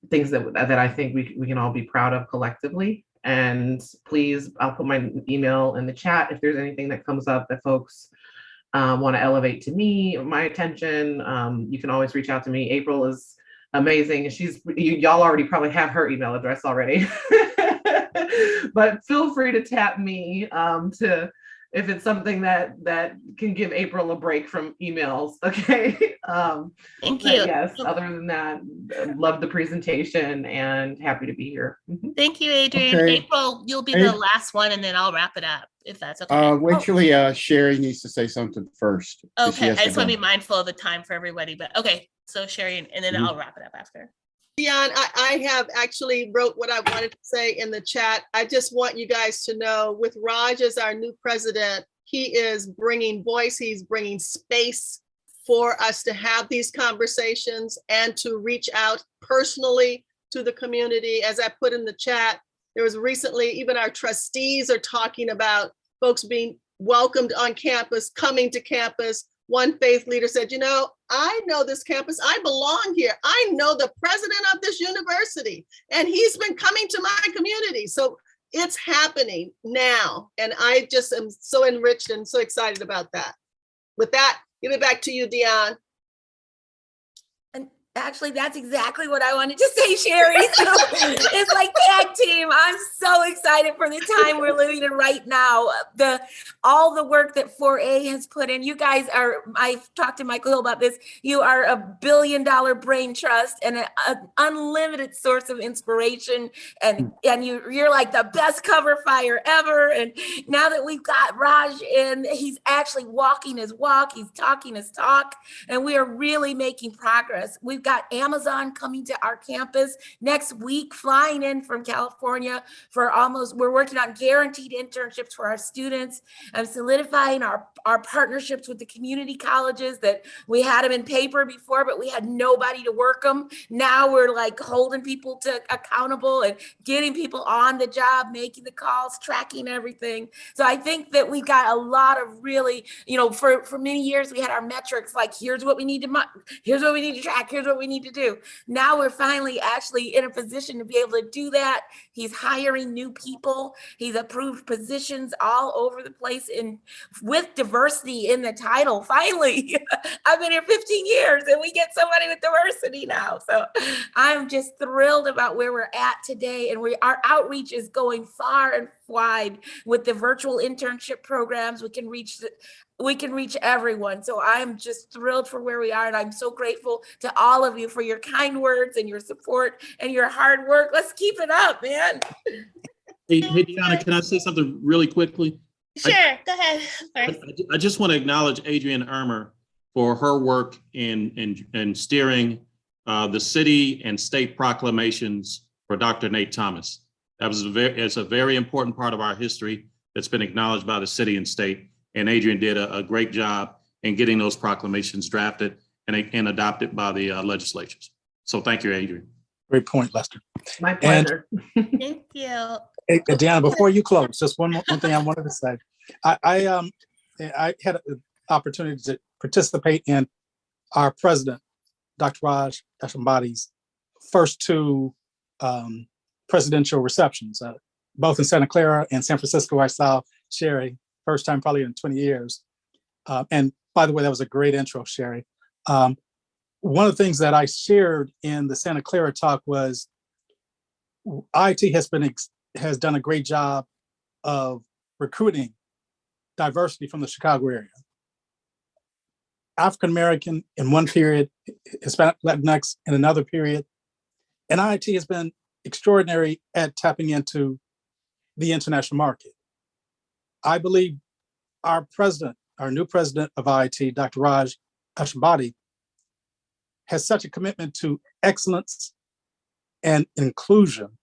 things that I think we can all be proud of collectively. And please, I'll put my email in the chat if there's anything that comes up that folks want to elevate to me, my attention. You can always reach out to me. April is amazing. Y'all already probably have her email address already, but feel free to tap me if it's something that can give April a break from emails. Okay. Thank you. Yes. Other than that, love the presentation and happy to be here. Thank you, Adrienne. Okay. April, you'll be the last one, and then I'll wrap it up if that's okay. Actually, Sherry needs to say something first. Okay. I just want to be mindful of the time for everybody, but okay. So Sherry, and then I'll wrap it up after. Dion, I have actually wrote what I wanted to say in the chat. I just want you guys to know, with Raj as our new president, he is bringing voice, he's bringing space for us to have these conversations and to reach out personally to the community. As I put in the chat, there was recently, even our trustees are talking about folks being welcomed on campus, coming to campus. One faith leader said, you know, I know this campus, I belong here. I know the president of this university, and he's been coming to my community. So it's happening now. And I just am so enriched and so excited about that. With that, give it back to you, Dion. Actually, that's exactly what I wanted to say, Sherry. So it's like tag team. I'm so excited for the time we're living in right now. All the work that 4A has put in. You guys are, I've talked to Michael Hill about this. You are $1 billion brain trust and an unlimited source of inspiration. And you're like the best cover fire ever. And now that we've got Raj in, he's actually walking his walk. He's talking his talk. And we are really making progress. We've got Amazon coming to our campus next week, flying in from California we're working on guaranteed internships for our students and solidifying our partnerships with the community colleges that we had them in paper before, but we had nobody to work them. Now we're like holding people accountable and getting people on the job, making the calls, tracking everything. So I think that we got a lot of really, for many years we had our metrics like, here's what we need to track, here's what we need to do. Now we're finally actually in a position to be able to do that. He's hiring new people. He's approved positions all over the place with diversity in the title. Finally, I've been here 15 years and we get somebody with diversity now. So I'm just thrilled about where we're at today. And our outreach is going far and wide with the virtual internship programs. We can reach everyone. So I'm just thrilled for where we are. And I'm so grateful to all of you for your kind words and your support and your hard work. Let's keep it up, man. Hey, Deanna, can I say something really quickly? Sure, go ahead. I just want to acknowledge Adrienne Ermer for her work in steering the city and state proclamations for Dr. Nate Thomas. It's a very important part of our history that's been acknowledged by the city and state. And Adrienne did a great job in getting those proclamations drafted and adopted by the legislatures. So thank you, Adrienne. Great point, Lester. My pleasure. Thank you. Hey, Deanna, before you close, just one thing I wanted to say. I had an opportunity to participate in our president, Dr. Raj Ashambadi's first two presidential receptions, both in Santa Clara and San Francisco. I saw Sherry, first time probably in 20 years. And by the way, that was a great intro, Sherry. One of the things that I shared in the Santa Clara talk was IIT has done a great job of recruiting diversity from the Chicago area. African-American in one period, Hispanic, Latinx in another period. And IIT has been extraordinary at tapping into the international market. I believe our new president of IIT, Dr. Raj Ashambadi, has such a commitment to excellence and inclusion,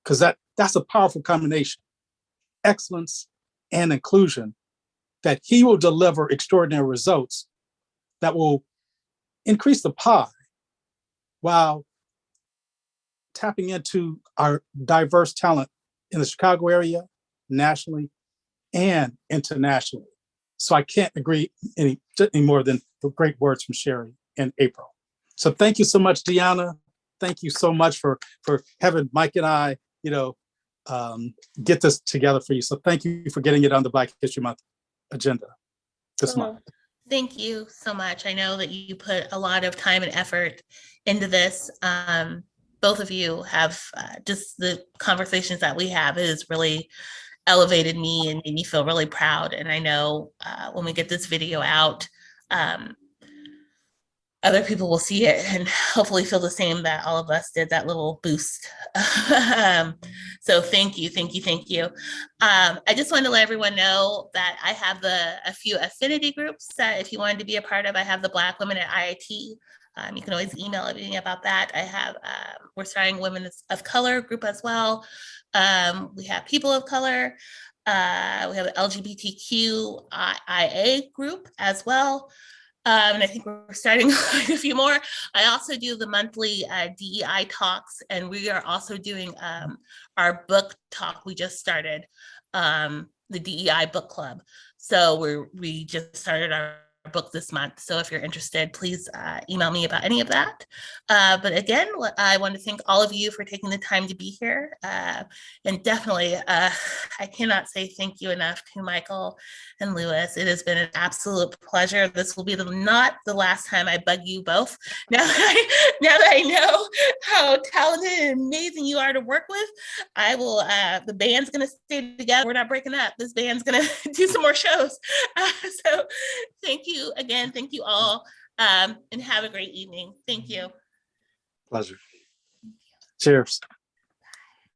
because that's a powerful combination, excellence and inclusion, that he will deliver extraordinary results that will increase the pie while tapping into our diverse talent in the Chicago area, nationally and internationally. So I can't agree any more than the great words from Sherry and April. So thank you so much, Deanna. Thank you so much for having Mike and I, get this together for you. So thank you for getting it on the Black History Month agenda this month. Thank you so much. I know that you put a lot of time and effort into this. Both of you have just the conversations that we have has really elevated me and made me feel really proud. And I know when we get this video out, other people will see it and hopefully feel the same that all of us did, that little boost. So thank you. I just wanted to let everyone know that I have a few affinity groups that if you wanted to be a part of, I have the Black Women at IIT You can always email me about that. I have, we're starting Women of Color group as well. We have people of color. We have an LGBTQIA group as well. And I think we're starting a few more. I also do the monthly DEI talks, and we are also doing our book talk. We just started the DEI book club. So we just started our book this month. So if you're interested, please email me about any of that. But again, I want to thank all of you for taking the time to be here. And definitely, I cannot say thank you enough to Michael and Lewis. It has been an absolute pleasure. This will be not the last time I bug you both. Now that I know how talented and amazing you are to work with, I will, the band's gonna stay together. We're not breaking up. This band's gonna do some more shows. So thank you again. Thank you all. And have a great evening. Thank you. Pleasure. Cheers.